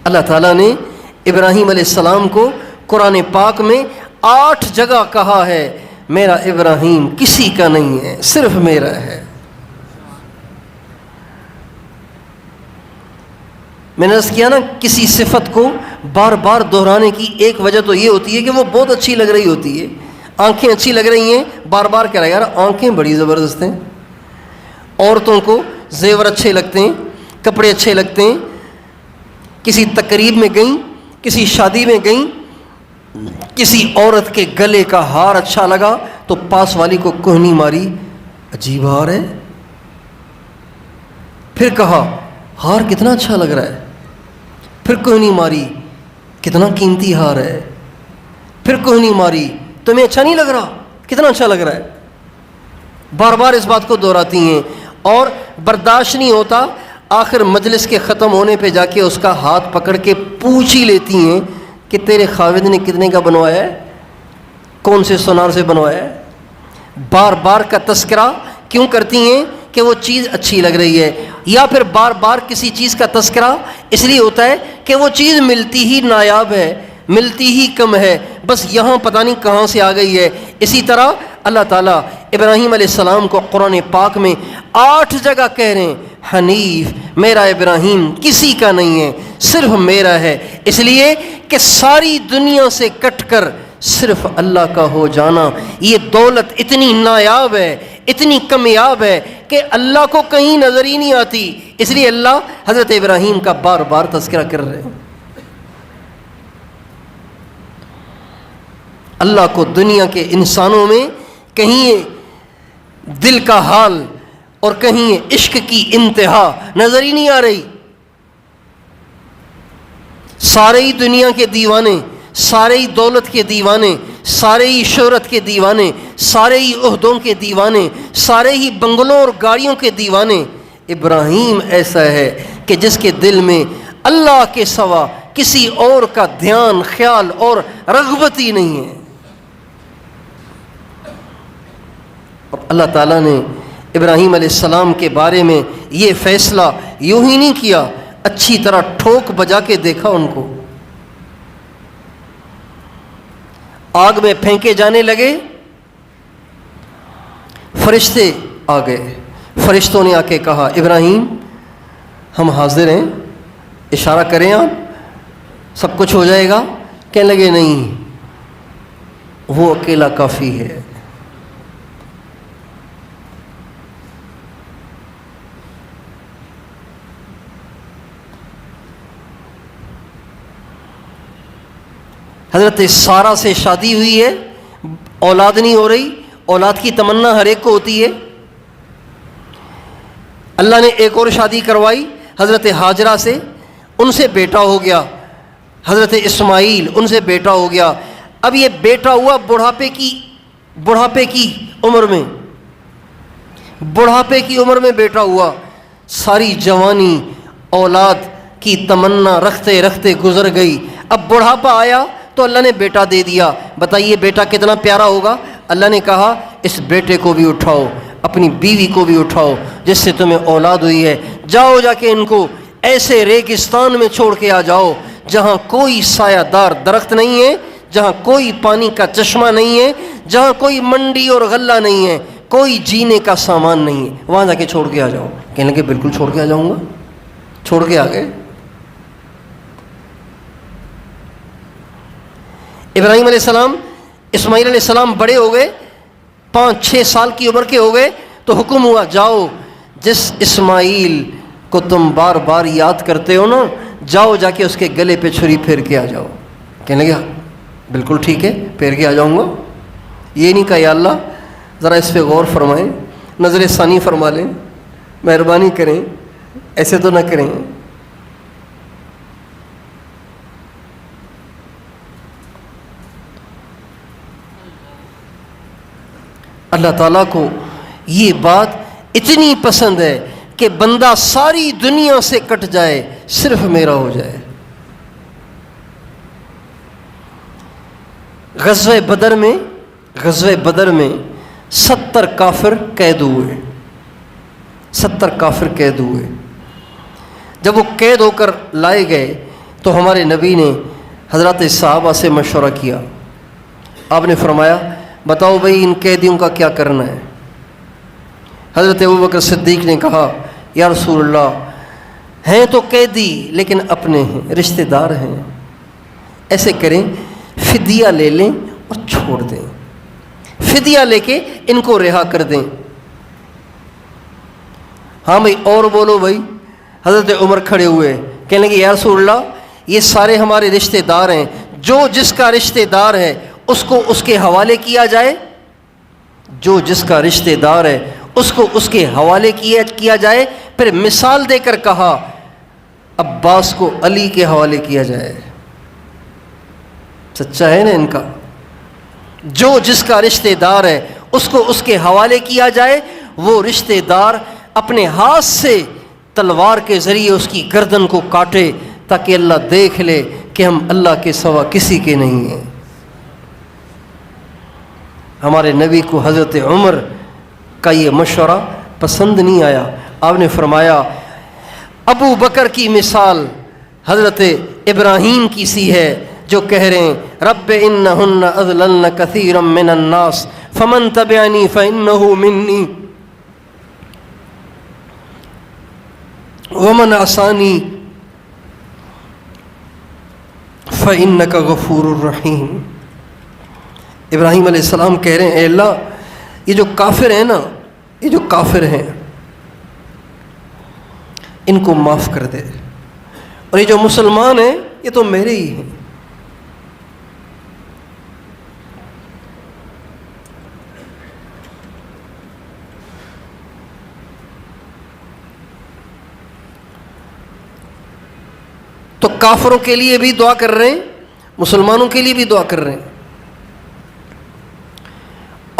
اللہ تعالیٰ نے ابراہیم علیہ السلام کو قرآن پاک میں 8 جگہ کہا ہے میرا ابراہیم کسی کا نہیں ہے، صرف میرا ہے. میں نے عرض کیا نا، کسی صفت کو بار بار دہرانے کی ایک وجہ تو یہ ہوتی ہے کہ وہ بہت اچھی لگ رہی ہوتی ہے. آنکھیں اچھی لگ رہی ہیں، بار بار کہہ رہا ہے یار آنکھیں بڑی زبردست ہیں. عورتوں کو زیور اچھے لگتے ہیں، کپڑے اچھے لگتے ہیں. کسی تقریب میں گئیں، کسی شادی میں گئیں، کسی عورت کے گلے کا ہار اچھا لگا تو پاس والی کو کوہنی ماری، عجیب ہار ہے. پھر کہا ہار کتنا اچھا لگ رہا ہے، پھر کوہنی ماری کتنا قیمتی ہار ہے، پھر کوہنی ماری تمہیں اچھا نہیں لگ رہا، کتنا اچھا لگ رہا ہے. بار بار اس بات کو دہراتی ہیں اور برداشت نہیں ہوتا. آخر مجلس کے ختم ہونے پہ جا کے اس کا ہاتھ پکڑ کے پوچھ ہی لیتی ہیں کہ تیرے خاوند نے کتنے کا بنوایا ہے، کون سے سونار سے بنوایا ہے. بار بار کا تذکرہ کیوں کرتی ہیں؟ کہ وہ چیز اچھی لگ رہی ہے. یا پھر بار بار کسی چیز کا تذکرہ اس لیے ہوتا ہے کہ وہ چیز ملتی ہی نایاب ہے، ملتی ہی کم ہے، بس یہاں پتہ نہیں کہاں سے آ گئی ہے. اسی طرح اللہ تعالیٰ ابراہیم علیہ السلام کو قرآن پاک میں 8 جگہ کہہ رہے ہیں حنیف، میرا ابراہیم کسی کا نہیں ہے، صرف میرا ہے. اس لیے کہ ساری دنیا سے کٹ کر صرف اللہ کا ہو جانا، یہ دولت اتنی نایاب ہے، اتنی کمیاب ہے کہ اللہ کو کہیں نظر ہی نہیں آتی. اس لیے اللہ حضرت ابراہیم کا بار بار تذکرہ کر رہے ہیں. اللہ کو دنیا کے انسانوں میں کہیں دل کا حال اور کہیں عشق کی انتہا نظر ہی نہیں آ رہی. سارے ہی دنیا کے دیوانے، سارے ہی دولت کے دیوانے، سارے ہی شہرت کے دیوانے، سارے ہی عہدوں کے دیوانے، سارے ہی بنگلوں اور گاڑیوں کے دیوانے. ابراہیم ایسا ہے کہ جس کے دل میں اللہ کے سوا کسی اور کا دھیان، خیال اور رغبت ہی نہیں ہے. اور اللہ تعالیٰ نے ابراہیم علیہ السلام کے بارے میں یہ فیصلہ یوں ہی نہیں کیا، اچھی طرح ٹھوک بجا کے دیکھا ان کو. آگ میں پھینکے جانے لگے، فرشتے آ گئے. فرشتوں نے آ کے کہا ابراہیم ہم حاضر ہیں، اشارہ کریں آپ سب کچھ ہو جائے گا. کہنے لگے نہیں، وہ اکیلا کافی ہے. حضرت سارہ سے شادی ہوئی ہے، اولاد نہیں ہو رہی. اولاد کی تمنا ہر ایک کو ہوتی ہے. اللہ نے ایک اور شادی کروائی حضرت ہاجرہ سے، ان سے بیٹا ہو گیا. حضرت اسماعیل، ان سے بیٹا ہو گیا. اب یہ بیٹا ہوا بڑھاپے کی عمر میں، بڑھاپے کی عمر میں بیٹا ہوا. ساری جوانی اولاد کی تمنا رکھتے رکھتے گزر گئی. اب بڑھاپا آیا تو اللہ نے بیٹا دے دیا. بتائیے بیٹا کتنا پیارا ہوگا. اللہ نے کہا اس بیٹے کو بھی اٹھاؤ، اپنی بیوی کو بھی اٹھاؤ جس سے تمہیں اولاد ہوئی ہے، جاؤ جا کے ان کو ایسے ریگستان میں چھوڑ کے آ جاؤ جہاں کوئی سایہ دار درخت نہیں ہے، جہاں کوئی پانی کا چشمہ نہیں ہے، جہاں کوئی منڈی اور غلہ نہیں ہے، کوئی جینے کا سامان نہیں ہے، وہاں جا کے چھوڑ کے آ جاؤ۔ کہنے لگے بالکل چھوڑ کے آ جاؤں گا۔ چھوڑ کے آ گئے۔ ابراہیم علیہ السلام، اسماعیل علیہ السلام بڑے ہو گئے، 5-6 سال کی عمر کے ہو گئے، تو حکم ہوا جاؤ جس اسماعیل کو تم بار بار یاد کرتے ہو نا، جاؤ جا کے اس کے گلے پہ چھری پھیر کے آ جاؤ۔ کہنے لگا بالکل ٹھیک ہے، پھیر کے آ جاؤں گا۔ یہ نہیں کہا یا اللہ ذرا اس پہ غور فرمائیں، نظر ثانی فرما لیں، مہربانی کریں، ایسے تو نہ کریں۔ اللہ تعالیٰ کو یہ بات اتنی پسند ہے کہ بندہ ساری دنیا سے کٹ جائے، صرف میرا ہو جائے۔ غزوہ بدر میں 70 کافر قید ہوئے، 70 کافر قید ہوئے۔ جب وہ قید ہو کر لائے گئے تو ہمارے نبی نے حضرات صحابہ سے مشورہ کیا۔ آپ نے فرمایا بتاؤ بھائی ان قیدیوں کا کیا کرنا ہے؟ حضرت ابوبکر صدیق نے کہا یا رسول اللہ ہیں تو قیدی لیکن اپنے ہیں، رشتہ دار ہیں، ایسے کریں فدیہ لے لیں اور چھوڑ دیں، فدیہ لے کے ان کو رہا کر دیں۔ ہاں بھائی اور بولو بھائی۔ حضرت عمر کھڑے ہوئے، کہنے لگے یا رسول اللہ یہ سارے ہمارے رشتہ دار ہیں، جو جس کا رشتہ دار ہے اس کو اس کے حوالے کیا جائے، جو جس کا رشتہ دار ہے اس کو اس کے حوالے کیا جائے۔ پھر مثال دے کر کہا عباس کو علی کے حوالے کیا جائے۔ سچا ہے نا ان کا، جو جس کا رشتہ دار ہے اس کو اس کے حوالے کیا جائے، وہ رشتہ دار اپنے ہاتھ سے تلوار کے ذریعے اس کی گردن کو کاٹے تاکہ اللہ دیکھ لے کہ ہم اللہ کے سوا کسی کے نہیں ہیں۔ ہمارے نبی کو حضرت عمر کا یہ مشورہ پسند نہیں آیا۔ آپ نے فرمایا ابو بکر کی مثال حضرت ابراہیم کی سی ہے جو کہہ رہے ہیں رب انہن اضللن کثیرا من الناس فمن تبعنی فانہ منی ومن عصانی فانک غفور الرحیم۔ ابراہیم علیہ السلام کہہ رہے ہیں اے اللہ یہ جو کافر ہیں نا، یہ جو کافر ہیں ان کو معاف کر دے، اور یہ جو مسلمان ہیں یہ تو میرے ہی ہیں۔ تو کافروں کے لیے بھی دعا کر رہے ہیں، مسلمانوں کے لیے بھی دعا کر رہے ہیں۔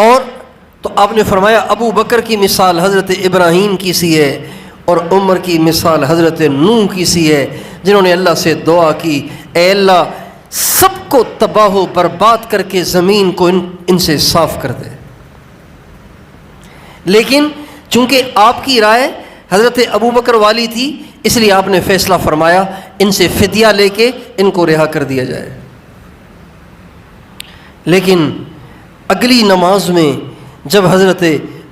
اور تو آپ نے فرمایا ابو بکر کی مثال حضرت ابراہیم کی سی ہے اور عمر کی مثال حضرت نوح کی سی ہے، جنہوں نے اللہ سے دعا کی اے اللہ سب کو تباہ و برباد کر کے زمین کو ان سے صاف کر دے۔ لیکن چونکہ آپ کی رائے حضرت ابو بکر والی تھی اس لیے آپ نے فیصلہ فرمایا ان سے فدیہ لے کے ان کو رہا کر دیا جائے۔ لیکن اگلی نماز میں جب حضرت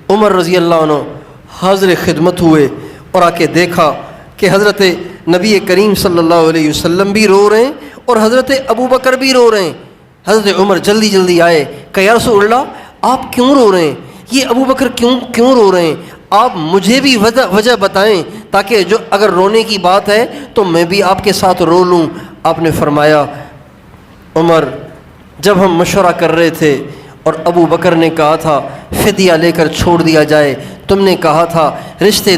عمر رضی اللہ عنہ حاضر خدمت ہوئے اور آ کے دیکھا کہ حضرت نبی کریم صلی اللہ علیہ وسلم بھی رو رہے ہیں اور حضرت ابو بکر بھی رو رہے ہیں، حضرت عمر جلدی جلدی آئے کہ یا رسول اللہ آپ کیوں رو رہے ہیں، یہ ابو بکر کیوں رو رہے ہیں، آپ مجھے بھی وجہ بتائیں تاکہ جو اگر رونے کی بات ہے تو میں بھی آپ کے ساتھ رو لوں۔ آپ نے فرمایا عمر جب ہم مشورہ کر رہے تھے اور ابو بکر نے کہا تھا فدیہ لے کر چھوڑ دیا جائے، تم نے کہا تھا رشتہ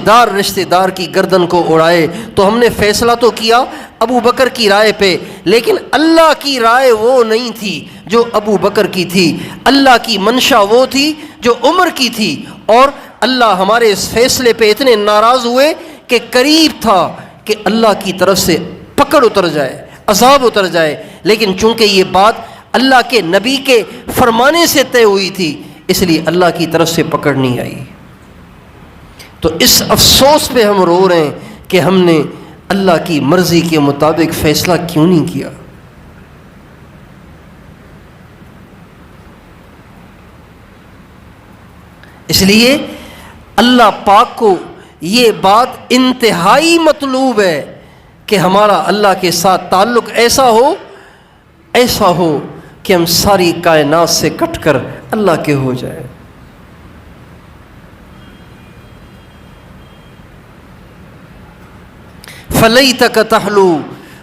دار کی گردن کو اڑائے، تو ہم نے فیصلہ تو کیا ابو بکر کی رائے پہ، لیکن اللہ کی رائے وہ نہیں تھی جو ابو بکر کی تھی، اللہ کی منشا وہ تھی جو عمر کی تھی، اور اللہ ہمارے اس فیصلے پہ اتنے ناراض ہوئے کہ قریب تھا کہ اللہ کی طرف سے پکڑ اتر جائے، عذاب اتر جائے، لیکن چونکہ یہ بات اللہ کے نبی کے فرمانے سے طے ہوئی تھی اس لیے اللہ کی طرف سے پکڑ نہیں آئی۔ تو اس افسوس پہ ہم رو رہے ہیں کہ ہم نے اللہ کی مرضی کے مطابق فیصلہ کیوں نہیں کیا؟ اس لیے اللہ پاک کو یہ بات انتہائی مطلوب ہے کہ ہمارا اللہ کے ساتھ تعلق ایسا ہو کہ ہم ساری کائنات سے کٹ کر اللہ کے ہو جائے۔ فَلَيْتَكَ تَحْلُو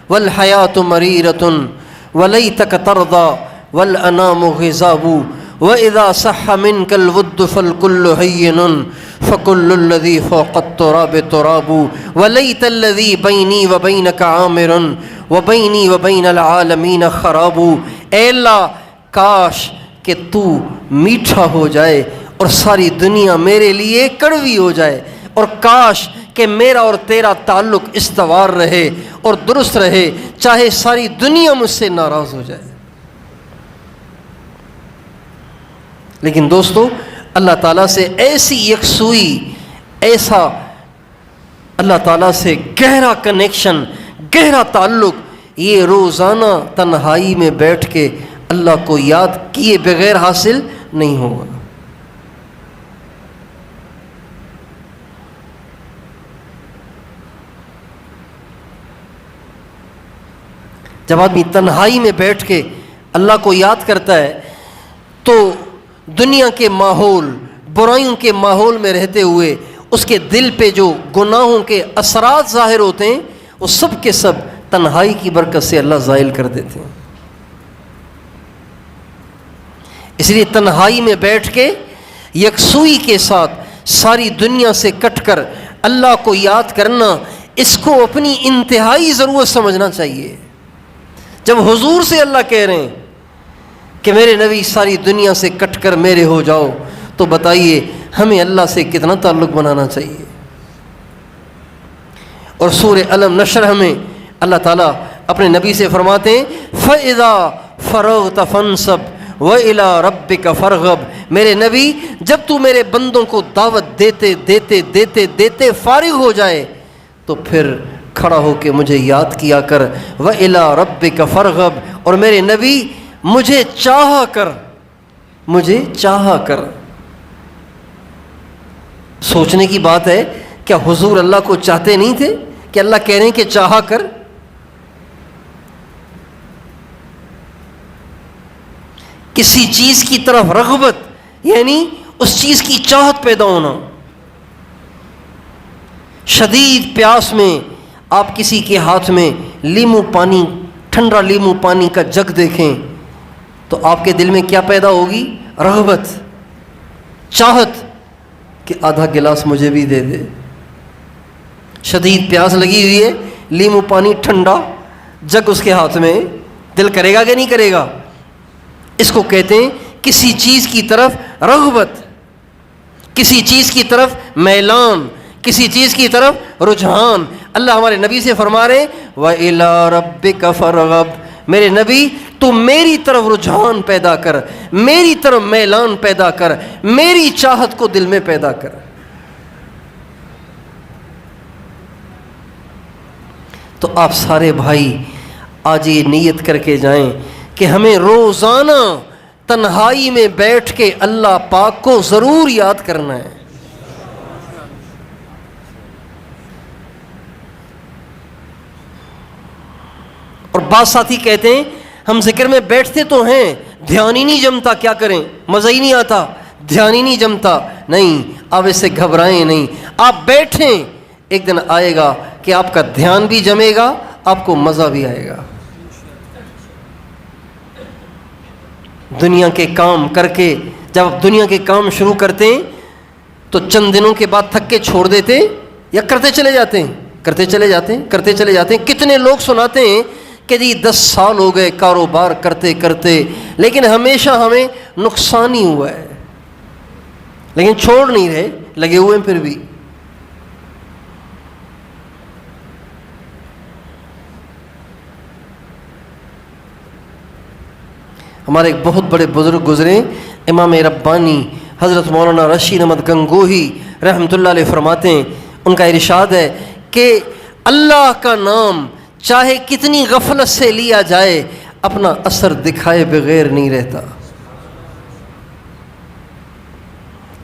وَالْحَيَاةُ مَرِيرَةٌ وَلَيْتَكَ تَرْضَى وَالْأَنَامُ غِضَابُ وَإِذَا صَحَّ مِنْكَ الْوُدُّ فَالْكُلُّ هَيِّنٌ فَكُلُّ الَّذِي فَوْقَ التُّرَابِ تُرَابُ وَلَيْتَ الَّذِي بَيْنِي وَبَيْنَكَ عَامِرٌ وَبَيْنِي وَبَيْنَ الْعَالَمِينَ خَرَابُ۔ اے اللہ کاش کہ تو میٹھا ہو جائے اور ساری دنیا میرے لیے کڑوی ہو جائے، اور کاش کہ میرا اور تیرا تعلق استوار رہے اور درست رہے، چاہے ساری دنیا مجھ سے ناراض ہو جائے۔ لیکن دوستو، اللہ تعالیٰ سے ایسی یکسوئی، ایسا اللہ تعالیٰ سے گہرا کنیکشن، گہرا تعلق، یہ روزانہ تنہائی میں بیٹھ کے اللہ کو یاد کیے بغیر حاصل نہیں ہوگا۔ جب آدمی تنہائی میں بیٹھ کے اللہ کو یاد کرتا ہے تو دنیا کے ماحول، برائیوں کے ماحول میں رہتے ہوئے اس کے دل پہ جو گناہوں کے اثرات ظاہر ہوتے ہیں وہ سب کے سب تنہائی کی برکت سے اللہ زائل کر دیتے ہیں۔ اس لیے تنہائی میں بیٹھ کے یکسوئی کے ساتھ ساری دنیا سے کٹ کر اللہ کو یاد کرنا، اس کو اپنی انتہائی ضرورت سمجھنا چاہیے۔ جب حضور سے اللہ کہہ رہے ہیں کہ میرے نبی ساری دنیا سے کٹ کر میرے ہو جاؤ، تو بتائیے ہمیں اللہ سے کتنا تعلق بنانا چاہیے۔ اور سورہ الم نشرح میں اللہ تعالیٰ اپنے نبی سے فرماتے ہیں فَإِذَا فَرَغْتَ فَانْصَبْ وَإِلَىٰ رَبِّكَ فَارْغَب۔ میرے نبی جب تو میرے بندوں کو دعوت دیتے دیتے دیتے دیتے فارغ ہو جائے تو پھر کھڑا ہو کے مجھے یاد کیا کر، وَإِلَىٰ رَبِّكَ فَارْغَب، اور میرے نبی مجھے چاہا کر، مجھے چاہا کر۔ سوچنے کی بات ہے، کیا حضور اللہ کو چاہتے نہیں تھے کہ اللہ کہہ رہے ہیں کہ چاہا کر؟ کسی چیز کی طرف رغبت یعنی اس چیز کی چاہت پیدا ہونا۔ شدید پیاس میں آپ کسی کے ہاتھ میں لیمو پانی، ٹھنڈا لیمو پانی کا جگ دیکھیں تو آپ کے دل میں کیا پیدا ہوگی؟ رغبت، چاہت کہ آدھا گلاس مجھے بھی دے دے۔ شدید پیاس لگی ہوئی ہے، لیمو پانی ٹھنڈا، جگ اس کے ہاتھ میں، دل کرے گا کہ نہیں کرے گا؟ اس کو کہتے ہیں کسی چیز کی طرف رغبت، کسی چیز کی طرف میلان، کسی چیز کی طرف رجحان۔ اللہ ہمارے نبی سے فرما رہے وَإِلَىٰ رَبِّكَ فَارْغَب، میرے نبی تو میری طرف رجحان پیدا کر، میری طرف میلان پیدا کر، میری چاہت کو دل میں پیدا کر۔ تو آپ سارے بھائی آج یہ نیت کر کے جائیں کہ ہمیں روزانہ تنہائی میں بیٹھ کے اللہ پاک کو ضرور یاد کرنا ہے۔ اور بعض ساتھی کہتے ہیں ہم ذکر میں بیٹھتے تو ہیں، دھیان ہی نہیں جمتا، کیا کریں، مزہ ہی نہیں آتا، دھیان ہی نہیں جمتا۔ نہیں، آپ اس سے گھبرائیں نہیں، آپ بیٹھیں، ایک دن آئے گا کہ آپ کا دھیان بھی جمے گا، آپ کو مزہ بھی آئے گا۔ دنیا کے کام کر کے جب آپ دنیا کے کام شروع کرتے ہیں تو چند دنوں کے بعد تھک کے چھوڑ دیتے ہیں یا کرتے چلے جاتے ہیں، کرتے چلے جاتے ہیں، کرتے چلے جاتے ہیں۔ کتنے لوگ سناتے ہیں کہ جی 10 سال ہو گئے کاروبار کرتے کرتے، لیکن ہمیشہ ہمیں نقصان ہی ہوا ہے، لیکن چھوڑ نہیں رہے، لگے ہوئے ہیں پھر بھی۔ ہمارے ایک بہت بڑے بزرگ گزرے، امام ربانی حضرت مولانا رشید احمد گنگوہی رحمۃ اللہ علیہ فرماتے ہیں، ان کا ارشاد ہے کہ اللہ کا نام چاہے کتنی غفلت سے لیا جائے اپنا اثر دکھائے بغیر نہیں رہتا۔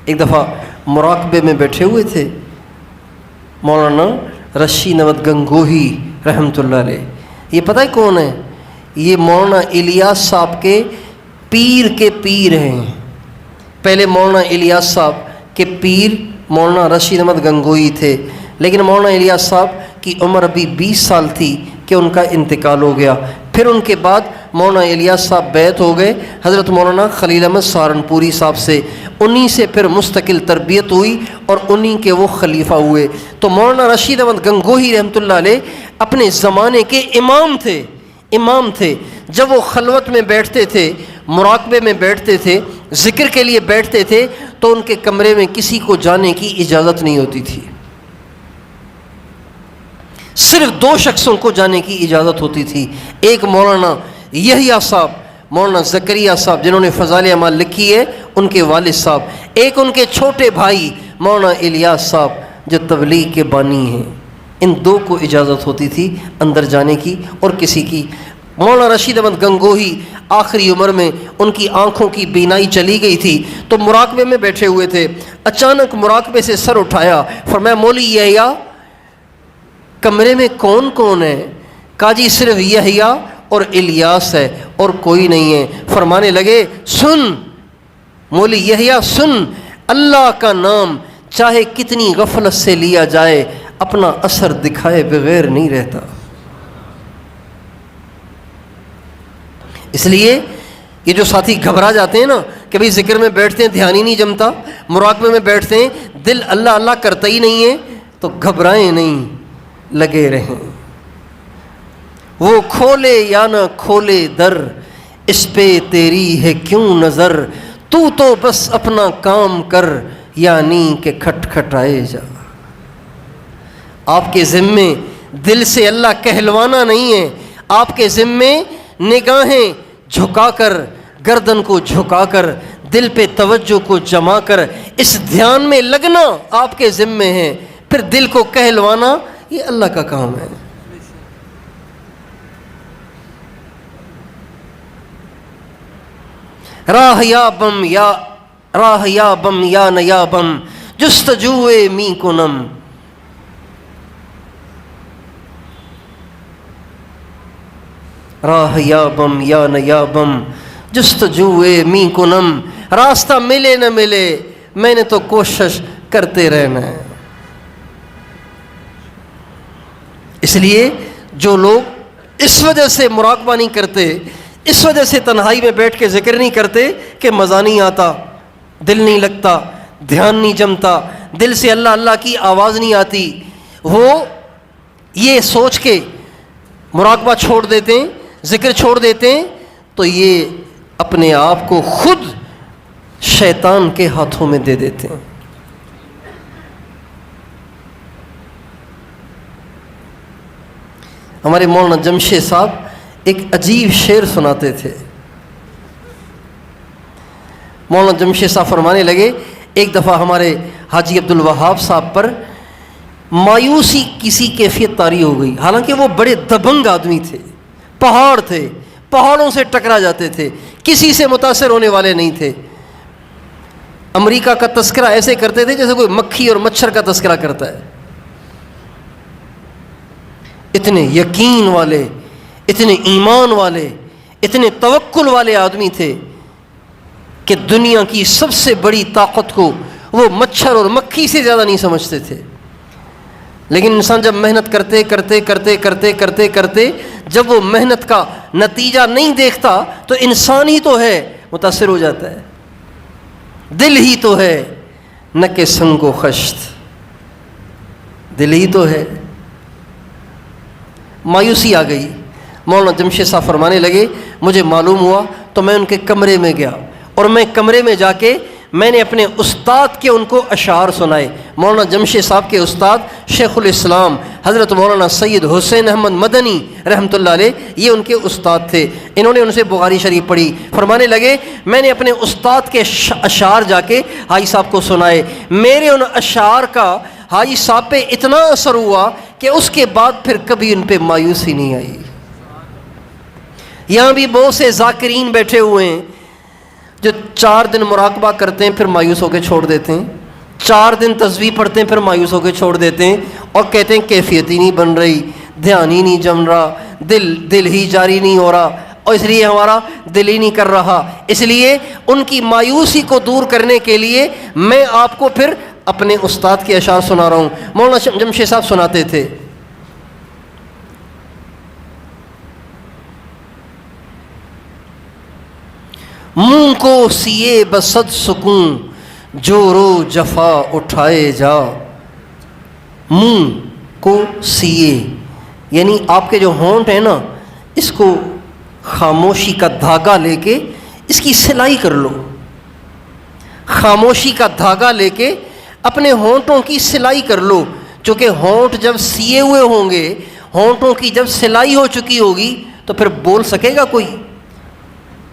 ایک دفعہ مراقبے میں بیٹھے ہوئے تھے مولانا رشید احمد گنگوہی رحمۃ اللہ علیہ۔ یہ پتہ ہے کون ہے؟ یہ مولانا الیاس صاحب کے پیر ہیں۔ پہلے مولانا الیاس صاحب کے پیر مولانا رشید احمد گنگوہی تھے، لیکن مولانا الیاس صاحب کی عمر ابھی 20 سال تھی کہ ان کا انتقال ہو گیا۔ پھر ان کے بعد مولانا الیاس صاحب بیعت ہو گئے حضرت مولانا خلیل احمد سہارنپوری صاحب سے، انہی سے پھر مستقل تربیت ہوئی اور انہی کے وہ خلیفہ ہوئے۔ تو مولانا رشید احمد گنگوہی رحمۃ اللہ علیہ اپنے زمانے کے امام تھے۔ جب وہ خلوت میں بیٹھتے تھے، مراقبے میں بیٹھتے تھے، ذکر کے لیے بیٹھتے تھے تو ان کے کمرے میں کسی کو جانے کی اجازت نہیں ہوتی تھی، صرف 2 شخصوں کو جانے کی اجازت ہوتی تھی۔ ایک مولانا یحییٰ صاحب، مولانا زکریا صاحب جنہوں نے فضائل اعمال لکھی ہے، ان کے والد صاحب، ایک ان کے چھوٹے بھائی مولانا الیاس صاحب جو تبلیغ کے بانی ہیں۔ ان 2 کو اجازت ہوتی تھی اندر جانے کی اور کسی کی۔ مولانا رشید احمد گنگوہی آخری عمر میں ان کی آنکھوں کی بینائی چلی گئی تھی، تو مراقبے میں بیٹھے ہوئے تھے، اچانک مراقبے سے سر اٹھایا، فرمایا مولی یحییٰ کمرے میں کون کون ہے؟ کہا جی صرف یحییٰ اور الیاس ہے اور کوئی نہیں ہے۔ فرمانے لگے سن مولی یحییٰ سن، اللہ کا نام چاہے کتنی غفلت سے لیا جائے اپنا اثر دکھائے بغیر نہیں رہتا۔ اس لیے یہ جو ساتھی گھبرا جاتے ہیں نا کہ بھئی ذکر میں بیٹھتے ہیں دھیان ہی نہیں جمتا، مراقبے میں بیٹھتے ہیں دل اللہ اللہ کرتا ہی نہیں ہے، تو گھبرائیں نہیں، لگے رہیں۔ وہ کھولے یا نہ کھولے در، اس پہ تیری ہے کیوں نظر، تو بس اپنا کام کر یعنی کہ کھٹکھٹائے جا۔ آپ کے ذمے دل سے اللہ کہلوانا نہیں ہے، آپ کے ذمے نگاہیں جھکا کر، گردن کو جھکا کر، دل پہ توجہ کو جما کر اس دھیان میں لگنا آپ کے ذمے ہے، پھر دل کو کہلوانا یہ اللہ کا کام ہے۔ راہ یا بم یا نیا بم جستجوئے می کنم، راہ یا بم یا نیا بم جستجوئے می کنم، راستہ ملے نہ ملے میں نے تو کوشش کرتے رہنا ہے۔ اس لیے جو لوگ اس وجہ سے مراقبہ نہیں کرتے، اس وجہ سے تنہائی میں بیٹھ کے ذکر نہیں کرتے کہ مزہ نہیں آتا، دل نہیں لگتا، دھیان نہیں جمتا، دل سے اللہ اللہ کی آواز نہیں آتی، وہ یہ سوچ کے مراقبہ چھوڑ دیتے ہیں، ذکر چھوڑ دیتے ہیں، تو یہ اپنے آپ کو خود شیطان کے ہاتھوں میں دے دیتے ہیں۔ ہمارے مولانا جمشید صاحب ایک عجیب شعر سناتے تھے۔ مولانا جمشید صاحب فرمانے لگے، ایک دفعہ ہمارے حاجی عبدالوہاب صاحب پر مایوسی کسی کیفیت طاری ہو گئی، حالانکہ وہ بڑے دبنگ آدمی تھے، پہاڑ تھے، پہاڑوں سے ٹکرا جاتے تھے، کسی سے متاثر ہونے والے نہیں تھے۔ امریکہ کا تذکرہ ایسے کرتے تھے جیسے کوئی مکھی اور مچھر کا تذکرہ کرتا ہے۔ اتنے یقین والے، اتنے ایمان والے، اتنے توکل والے آدمی تھے کہ دنیا کی سب سے بڑی طاقت کو وہ مچھر اور مکھی سے زیادہ نہیں سمجھتے تھے۔ لیکن انسان جب محنت کرتے کرتے کرتے کرتے کرتے کرتے جب وہ محنت کا نتیجہ نہیں دیکھتا تو انسان ہی تو ہے متاثر ہو جاتا ہے، دل ہی تو ہے نہ کہ سنگ و خشت، دل ہی تو ہے۔ مایوسی آ گئی، مولانا جمشید صاحب فرمانے لگے مجھے معلوم ہوا تو میں ان کے کمرے میں گیا، اور میں کمرے میں جا کے میں نے اپنے استاد کے ان کو اشعار سنائے۔ مولانا جمشید صاحب کے استاد شیخ الاسلام حضرت مولانا سید حسین احمد مدنی رحمۃ اللہ علیہ، یہ ان کے استاد تھے، انہوں نے ان سے بخاری شریف پڑھی۔ فرمانے لگے میں نے اپنے استاد کے اشعار جا کے حاجی صاحب کو سنائے، میرے ان اشعار کا حاجی صاحب پہ اتنا اثر ہوا کہ کہ اس کے بعد پھر کبھی ان پہ مایوسی نہیں آئی۔ یہاں بھی بہت سے ذاکرین بیٹھے ہوئے ہیں جو 4 دن مراقبہ کرتے ہیں پھر مایوس ہو کے چھوڑ دیتے ہیں، 4 دن تسبیح پڑھتے ہیں پھر مایوس ہو کے چھوڑ دیتے ہیں، اور کہتے ہیں کیفیت ہی نہیں بن رہی، دھیان ہی نہیں جم رہا، دل ہی جاری نہیں ہو رہا، اور اس لیے ہمارا دل ہی نہیں کر رہا۔ اس لیے ان کی مایوسی کو دور کرنے کے لیے میں آپ کو پھر اپنے استاد کے اشعار سنا رہا ہوں۔ مولانا جمشید صاحب سناتے تھے، منہ کو سیے بصد سکون جور و جفا اٹھائے جا۔ منہ کو سیے یعنی آپ کے جو ہونٹ ہیں نا، اس کو خاموشی کا دھاگا لے کے اس کی سلائی کر لو۔ خاموشی کا دھاگا لے کے اپنے ہونٹوں کی سلائی کر لو، چونکہ ہونٹ جب سیے ہوئے ہوں گے، ہونٹوں کی جب سلائی ہو چکی ہوگی تو پھر بول سکے گا کوئی؟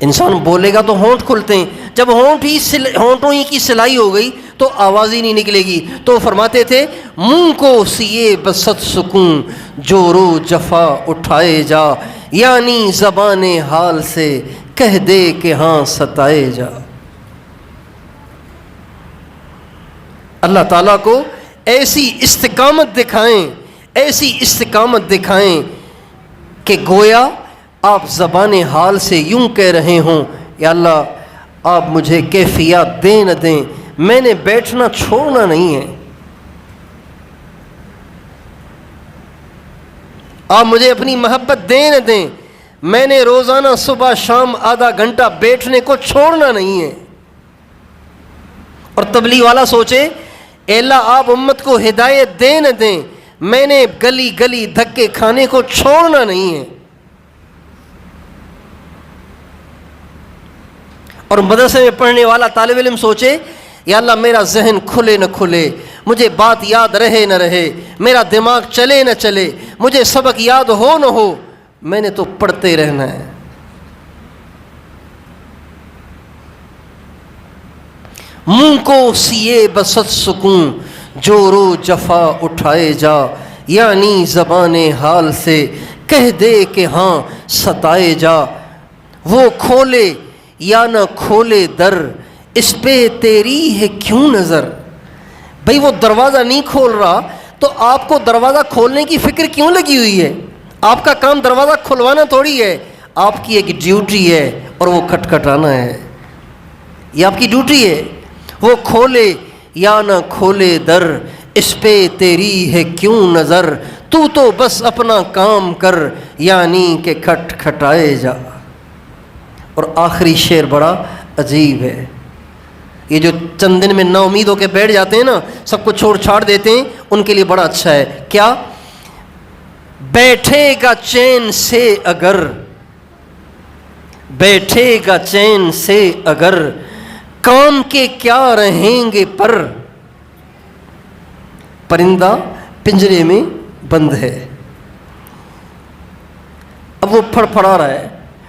انسان بولے گا تو ہونٹ کھلتے ہیں، جب ہونٹوں ہی کی سلائی ہو گئی تو آواز ہی نہیں نکلے گی۔ تو فرماتے تھے منہ کو سیے بصد سکون جور و جفا اٹھائے جا، یعنی زبان حال سے کہہ دے کہ ہاں ستائے جا۔ اللہ تعالیٰ کو ایسی استقامت دکھائیں، ایسی استقامت دکھائیں کہ گویا آپ زبان حال سے یوں کہہ رہے ہوں، یا اللہ آپ مجھے کیفیات دیں نہ دیں، میں نے بیٹھنا چھوڑنا نہیں ہے، آپ مجھے اپنی محبت دیں نہ دیں، میں نے روزانہ صبح شام آدھا گھنٹہ بیٹھنے کو چھوڑنا نہیں ہے۔ اور تبلیغ والا سوچے اے اللہ آپ امت کو ہدایت دیں نہ دیں، میں نے گلی گلی دھکے کھانے کو چھوڑنا نہیں ہے۔ اور مدرسے میں پڑھنے والا طالب علم سوچے یا اللہ میرا ذہن کھلے نہ کھلے، مجھے بات یاد رہے نہ رہے، میرا دماغ چلے نہ چلے، مجھے سبق یاد ہو نہ ہو، میں نے تو پڑھتے رہنا ہے۔ منہ کو سیے بصد سکون جور و جفا اٹھائے جا، یعنی زبان حال سے کہہ دے کہ ہاں ستائے جا۔ وہ کھولے یا نہ کھولے در، اس پہ تیری ہے کیوں نظر۔ بھئی وہ دروازہ نہیں کھول رہا تو آپ کو دروازہ کھولنے کی فکر کیوں لگی ہوئی ہے؟ آپ کا کام دروازہ کھلوانا تھوڑی ہے، آپ کی ایک ڈیوٹی ہے اور وہ کھٹکھٹانا ہے، یہ آپ کی ڈیوٹی ہے۔ وہ کھولے یا نہ کھولے در، اس پہ تیری ہے کیوں نظر، تو بس اپنا کام کر یعنی کہ کھٹکھٹائے جا۔ اور آخری شعر بڑا عجیب ہے، یہ جو چند دن میں نا امید ہو کے بیٹھ جاتے ہیں نا، سب کو چھوڑ چھاڑ دیتے ہیں، ان کے لیے بڑا اچھا ہے۔ کیا؟ بیٹھے گا چین سے اگر، بیٹھے گا چین سے اگر، کام کے کیا رہیں گے پر۔ پرندہ پنجرے میں بند ہے، اب وہ پھڑ پھڑا رہا ہے،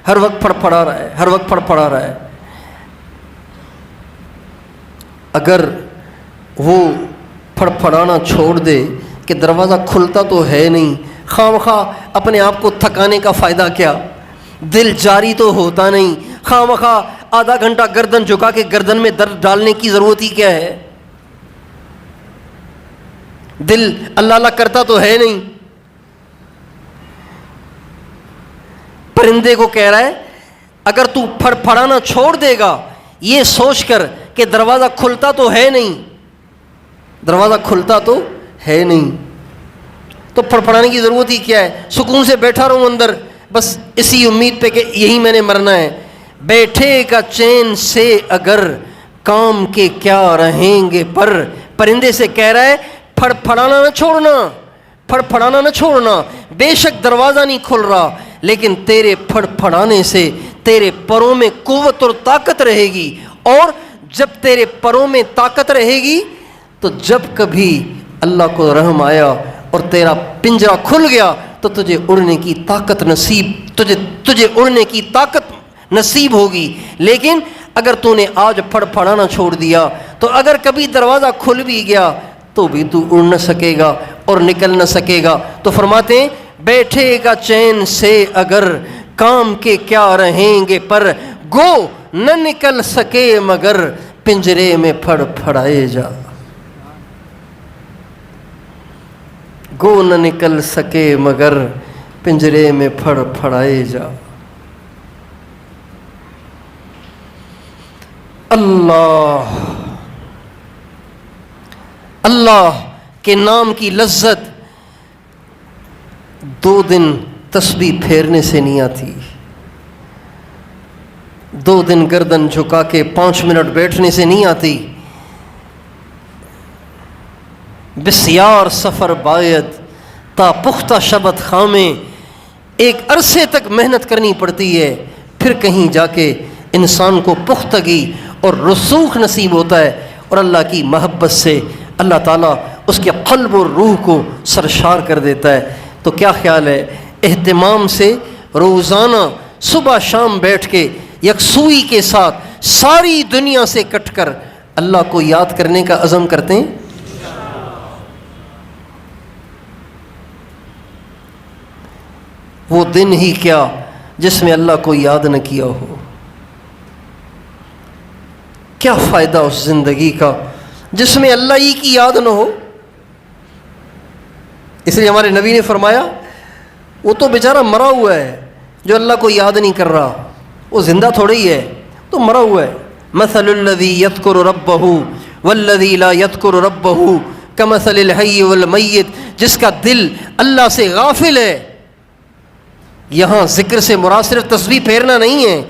ہر وقت پھڑ پھڑا رہا ہے، ہر وقت پھڑ پھڑا رہا ہے۔ اگر وہ پھڑ پھڑانا چھوڑ دے کہ دروازہ کھلتا تو ہے نہیں، خواہ مخواہ اپنے آپ کو تھکانے کا فائدہ کیا، دل جاری تو ہوتا نہیں، خواہ مخواہ آدھا گھنٹہ گردن جھکا کے گردن میں درد ڈالنے کی ضرورت ہی کیا ہے؟ دل اللہ اللہ کرتا تو ہے نہیں۔ پرندے کو کہہ رہا ہے اگر تو پھڑ پھڑانا چھوڑ دے گا یہ سوچ کر کہ دروازہ کھلتا تو ہے نہیں، دروازہ کھلتا تو ہے نہیں، تو پھڑ پھڑانے کی ضرورت ہی کیا ہے؟ سکون سے بیٹھا رہوں اندر، بس اسی امید پہ کہ یہی میں نے مرنا ہے۔ بیٹھے گا چین سے اگر، کام کے کیا رہیں گے پر۔ پرندے سے کہہ رہا ہے پھڑ پھڑانا نہ چھوڑنا، پھڑ پھڑانا نہ چھوڑنا، بے شک دروازہ نہیں کھل رہا لیکن تیرے پھڑ پھڑانے سے تیرے پروں میں قوت اور طاقت رہے گی، اور جب تیرے پروں میں طاقت رہے گی تو جب کبھی اللہ کو رحم آیا اور تیرا پنجرہ کھل گیا تو تجھے اڑنے کی طاقت نصیب، تجھے اڑنے کی طاقت نصیب ہوگی۔ لیکن اگر تو نے آج پھڑ پھڑانا چھوڑ دیا تو اگر کبھی دروازہ کھل بھی گیا تو بھی تو اڑ نہ سکے گا، اور نکل نہ سکے گا۔ تو فرماتے ہیں بیٹھے گا چین سے اگر کام کے کیا رہیں گے، پر گو نہ نکل سکے مگر پنجرے میں پھڑ پھڑائے جا۔ گو نہ نکل سکے مگر پنجرے میں پھڑ پھڑائے جا۔ اللہ اللہ کے نام کی لذت 2 دن تسبیح پھیرنے سے نہیں آتی، 2 دن گردن جھکا کے 5 منٹ بیٹھنے سے نہیں آتی۔ بسیار سفر باید تا پختہ شبت خامیں، ایک عرصے تک محنت کرنی پڑتی ہے، پھر کہیں جا کے انسان کو پختگی اور رسوخ نصیب ہوتا ہے، اور اللہ کی محبت سے اللہ تعالیٰ اس کے قلب اور روح کو سرشار کر دیتا ہے۔ تو کیا خیال ہے اہتمام سے روزانہ صبح شام بیٹھ کے یکسوئی کے ساتھ ساری دنیا سے کٹ کر اللہ کو یاد کرنے کا عزم کرتے ہیں؟ وہ دن ہی کیا جس میں اللہ کو یاد نہ کیا ہو، کیا فائدہ اس زندگی کا جس میں اللہ ہی کی یاد نہ ہو۔ اس لیے ہمارے نبی نے فرمایا وہ تو بیچارہ مرا ہوا ہے جو اللہ کو یاد نہیں کر رہا، وہ زندہ تھوڑی ہی ہے، تو مرا ہوا ہے۔ مثل الذی یذکر ربہ والذی لا یذکر ربہ کمثل الحی والمیت، جس کا دل اللہ سے غافل ہے۔ یہاں ذکر سے مراد صرف تسبیح پھیرنا نہیں ہے،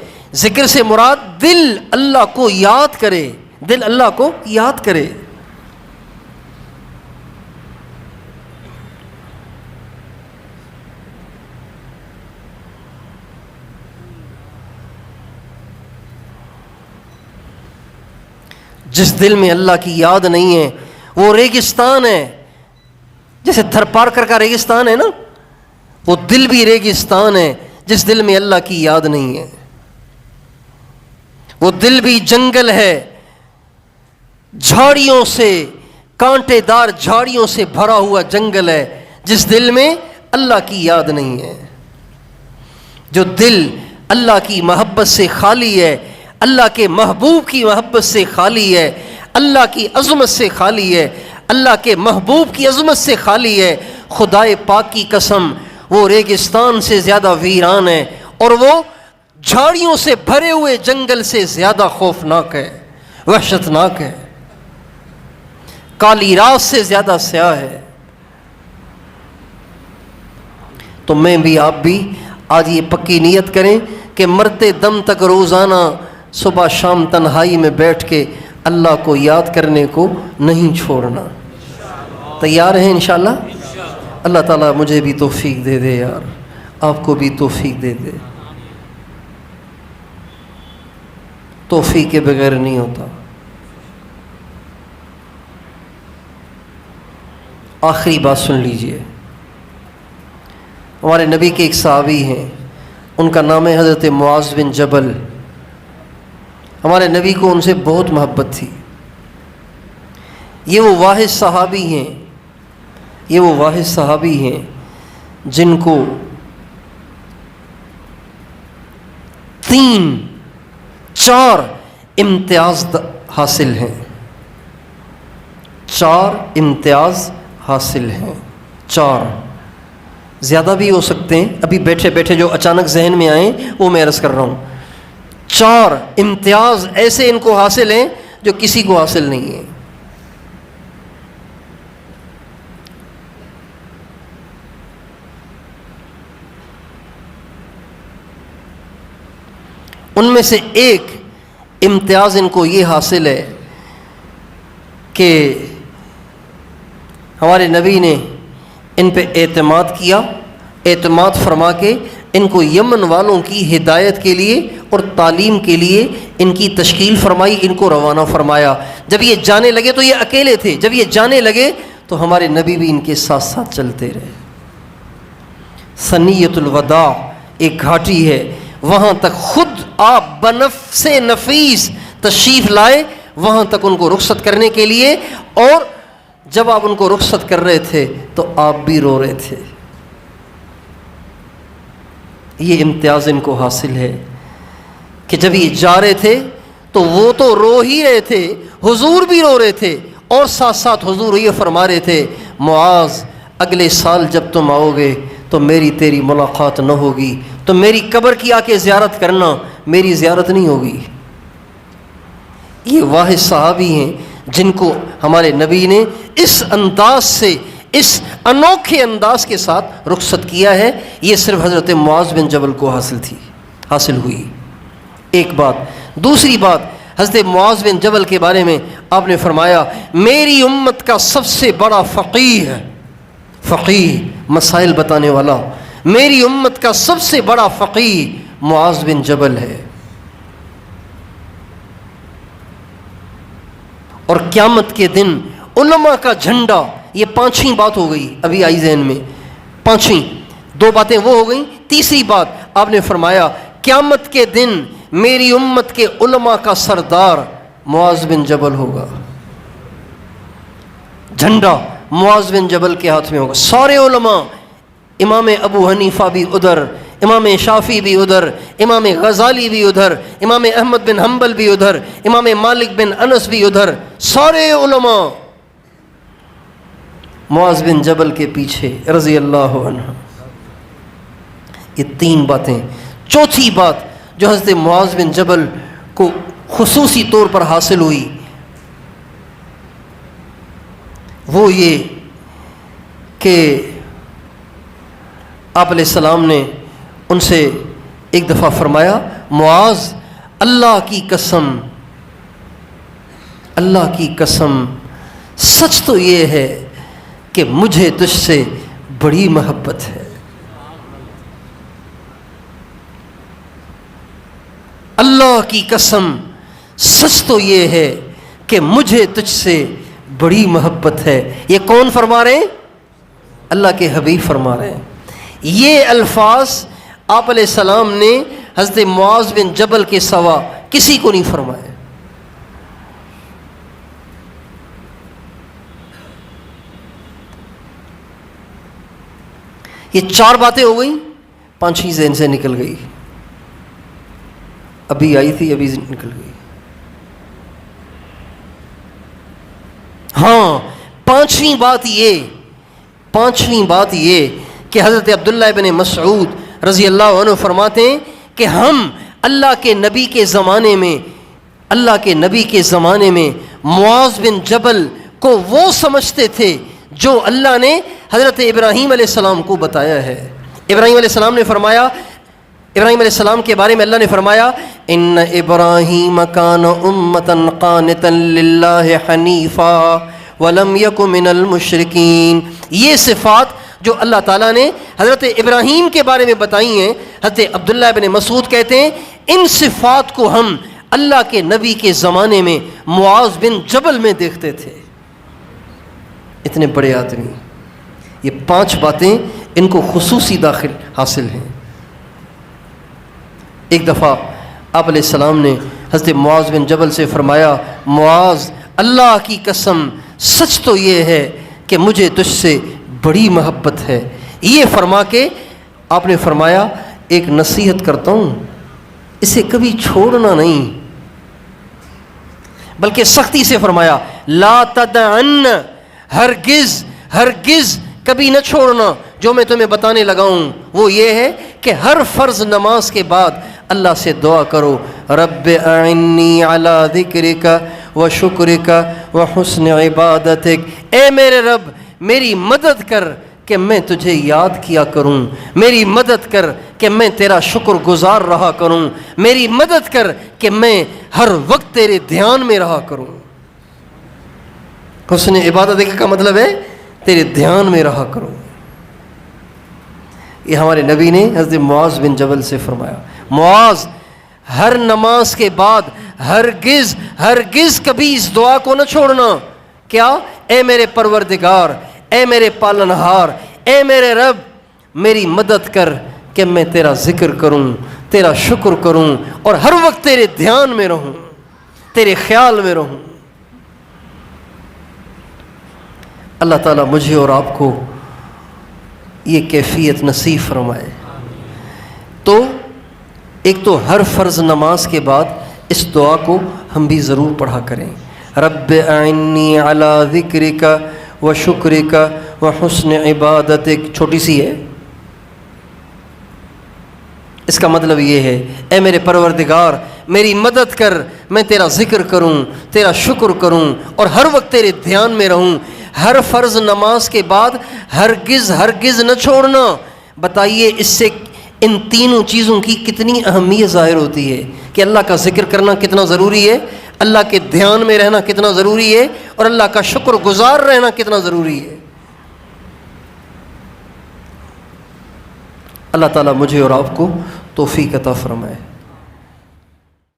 ذکر سے مراد دل اللہ کو یاد کرے، دل اللہ کو یاد کرے۔ جس دل میں اللہ کی یاد نہیں ہے وہ ریگستان ہے، جیسے تھر پارکر کا ریگستان ہے نا، وہ دل بھی ریگستان ہے جس دل میں اللہ کی یاد نہیں ہے۔ وہ دل بھی جنگل ہے، جھاڑیوں سے، کانٹے دار جھاڑیوں سے بھرا ہوا جنگل ہے جس دل میں اللہ کی یاد نہیں ہے۔ جو دل اللہ کی محبت سے خالی ہے، اللہ کے محبوب کی محبت سے خالی ہے، اللہ کی عظمت سے خالی ہے، اللہ کے محبوب کی عظمت سے خالی ہے، خدائے پاک کی قسم وہ ریگستان سے زیادہ ویران ہے، اور وہ جھاڑیوں سے بھرے ہوئے جنگل سے زیادہ خوفناک ہے، وحشتناک ہے، کالی رات سے زیادہ سیاہ ہے۔ تو میں بھی آپ بھی آج یہ پکی نیت کریں کہ مرتے دم تک روزانہ صبح شام تنہائی میں بیٹھ کے اللہ کو یاد کرنے کو نہیں چھوڑنا۔ تیار ہیں انشاءاللہ؟ اللہ تعالیٰ مجھے بھی توفیق دے دے یار، آپ کو بھی توفیق دے دے۔ توفیق کے بغیر نہیں ہوتا۔ آخری بات سن لیجئے، ہمارے نبی کے ایک صحابی ہیں، ان کا نام ہے حضرت معاذ بن جبل۔ ہمارے نبی کو ان سے بہت محبت تھی۔ یہ وہ واحد صحابی ہیں، یہ وہ واحد صحابی ہیں جن کو 4 امتیاز حاصل ہیں، 4 امتیاز حاصل ہیں، 4 زیادہ بھی ہو سکتے ہیں، ابھی بیٹھے بیٹھے جو اچانک ذہن میں آئیں وہ میں عرض کر رہا ہوں۔ 4 امتیاز ایسے ان کو حاصل ہیں جو کسی کو حاصل نہیں ہیں۔ ان میں سے ایک امتیاز ان کو یہ حاصل ہے کہ ہمارے نبی نے ان پہ اعتماد کیا، اعتماد فرما کے ان کو یمن والوں کی ہدایت کے لیے اور تعلیم کے لیے ان کی تشکیل فرمائی، ان کو روانہ فرمایا۔ جب یہ جانے لگے تو یہ اکیلے تھے، جب یہ جانے لگے تو ہمارے نبی بھی ان کے ساتھ ساتھ چلتے رہے۔ ثنیۃ الوداع ایک گھاٹی ہے، وہاں تک خود آپ بنفس نفیس تشریف لائے، وہاں تک ان کو رخصت کرنے کے لیے، اور جب آپ ان کو رخصت کر رہے تھے تو آپ بھی رو رہے تھے. یہ امتیاز ان کو حاصل ہے کہ جب یہ جا رہے تھے تو وہ تو رو ہی رہے تھے، حضور بھی رو رہے تھے، اور ساتھ ساتھ حضور یہ فرما رہے تھے معاذ اگلے سال جب تم آؤ گے تو میری تیری ملاقات نہ ہوگی، تو میری قبر کی آ کے زیارت کرنا، میری زیارت نہیں ہوگی. یہ واحد صحابی ہیں جن کو ہمارے نبی نے اس انداز سے، اس انوکھے انداز کے ساتھ رخصت کیا ہے. یہ صرف حضرت معاذ بن جبل کو حاصل ہوئی. ایک بات. دوسری بات، حضرت معاذ بن جبل کے بارے میں آپ نے فرمایا میری امت کا سب سے بڑا فقیہ مسائل بتانے والا، میری امت کا سب سے بڑا فقیہ معاذ بن جبل ہے. اور قیامت کے دن علماء کا جھنڈا، یہ پانچویں بات ہو گئی، ابھی آئی ذہن میں پانچویں. دو باتیں وہ ہو گئیں. تیسری بات آپ نے فرمایا قیامت کے دن میری امت کے علماء کا سردار معاذ بن جبل ہوگا. جھنڈا معاذ بن جبل کے ہاتھ میں ہوگا. سارے علماء، امام ابو حنیفہ بھی ادھر، امام شافعی بھی ادھر، امام غزالی بھی ادھر، امام احمد بن حنبل بھی ادھر، امام مالک بن انس بھی ادھر، سارے علماء معاذ بن جبل کے پیچھے رضی اللہ عنہ. یہ تین باتیں. چوتھی بات جو حضرت معاذ بن جبل کو خصوصی طور پر حاصل ہوئی وہ یہ کہ آپ علیہ السلام نے ان سے ایک دفعہ فرمایا معاذ اللہ کی قسم سچ تو یہ ہے کہ مجھے تجھ سے بڑی محبت ہے. اللہ کی قسم سچ تو یہ ہے کہ مجھے تجھ سے بڑی محبت ہے. یہ کون فرما رہے ہیں؟ اللہ کے حبیب فرما رہے ہیں. یہ الفاظ آپ علیہ السلام نے حضرت معاذ بن جبل کے سوا کسی کو نہیں فرمائے. یہ چار باتیں ہو گئیں، پانچویں ذہن سے نکل گئی، ابھی آئی تھی ابھی نکل گئی. ہاں، پانچویں بات یہ کہ حضرت عبداللہ بن مسعود رضی اللہ عنہ فرماتے ہیں کہ ہم اللہ کے نبی کے زمانے میں معاذ بن جبل کو وہ سمجھتے تھے جو اللہ نے حضرت ابراہیم علیہ السلام کو بتایا ہے. ابراہیم علیہ السلام نے فرمایا، ابراہیم علیہ السلام کے بارے میں اللہ نے فرمایا ان ابراہیم کان امتا قانتا للہ حنیفا ولم یک من المشرکین. یہ صفات جو اللہ تعالیٰ نے حضرت ابراہیم کے بارے میں بتائی ہیں، حضرت عبداللہ بن مسعود کہتے ہیں ان صفات کو ہم اللہ کے نبی کے زمانے میں معاذ بن جبل میں دیکھتے تھے. اتنے بڑے آدمی. یہ پانچ باتیں ان کو خصوصی حاصل ہیں. ایک دفعہ آپ علیہ السلام نے حضرت معاذ بن جبل سے فرمایا معاذ اللہ کی قسم سچ تو یہ ہے کہ مجھے تجھ سے بڑی محبت ہے. یہ فرما کے آپ نے فرمایا ایک نصیحت کرتا ہوں، اسے کبھی چھوڑنا نہیں، بلکہ سختی سے فرمایا لا تدعن، ہرگز کبھی نہ چھوڑنا. جو میں تمہیں بتانے لگا ہوں وہ یہ ہے کہ ہر فرض نماز کے بعد اللہ سے دعا کرو رب اعنی علی ذکرک و شکرک و حسن عبادتک. اے میرے رب میری مدد کر کہ میں تجھے یاد کیا کروں، میری مدد کر کہ میں تیرا شکر گزار رہا کروں، میری مدد کر کہ میں ہر وقت تیرے دھیان میں رہا کروں. حسن عبادت کا مطلب ہے تیرے دھیان میں رہا کروں. یہ ہمارے نبی نے حضرت معاذ بن جبل سے فرمایا معاذ ہر نماز کے بعد ہرگز کبھی اس دعا کو نہ چھوڑنا. کیا؟ اے میرے پروردگار، اے میرے پالنہار، اے میرے رب میری مدد کر کہ میں تیرا ذکر کروں، تیرا شکر کروں اور ہر وقت تیرے دھیان میں رہوں، تیرے خیال میں رہوں. اللہ تعالیٰ مجھے اور آپ کو یہ کیفیت نصیب فرمائے۔ تو ایک تو ہر فرض نماز کے بعد اس دعا کو ہم بھی ضرور پڑھا کریں، رب اعنی علی ذکرک و شکرک و حسن عبادتک۔ چھوٹی سی ہے، اس کا مطلب یہ ہے اے میرے پروردگار میری مدد کر، میں تیرا ذکر کروں، تیرا شکر کروں اور ہر وقت تیرے دھیان میں رہوں۔ ہر فرض نماز کے بعد ہرگز نہ چھوڑنا۔ بتائیے اس سے ان تینوں چیزوں کی کتنی اہمیت ظاہر ہوتی ہے کہ اللہ کا ذکر کرنا کتنا ضروری ہے، اللہ کے دھیان میں رہنا کتنا ضروری ہے، اور اللہ کا شکر گزار رہنا کتنا ضروری ہے۔ اللہ تعالیٰ مجھے اور آپ کو توفیق عطا فرمائے۔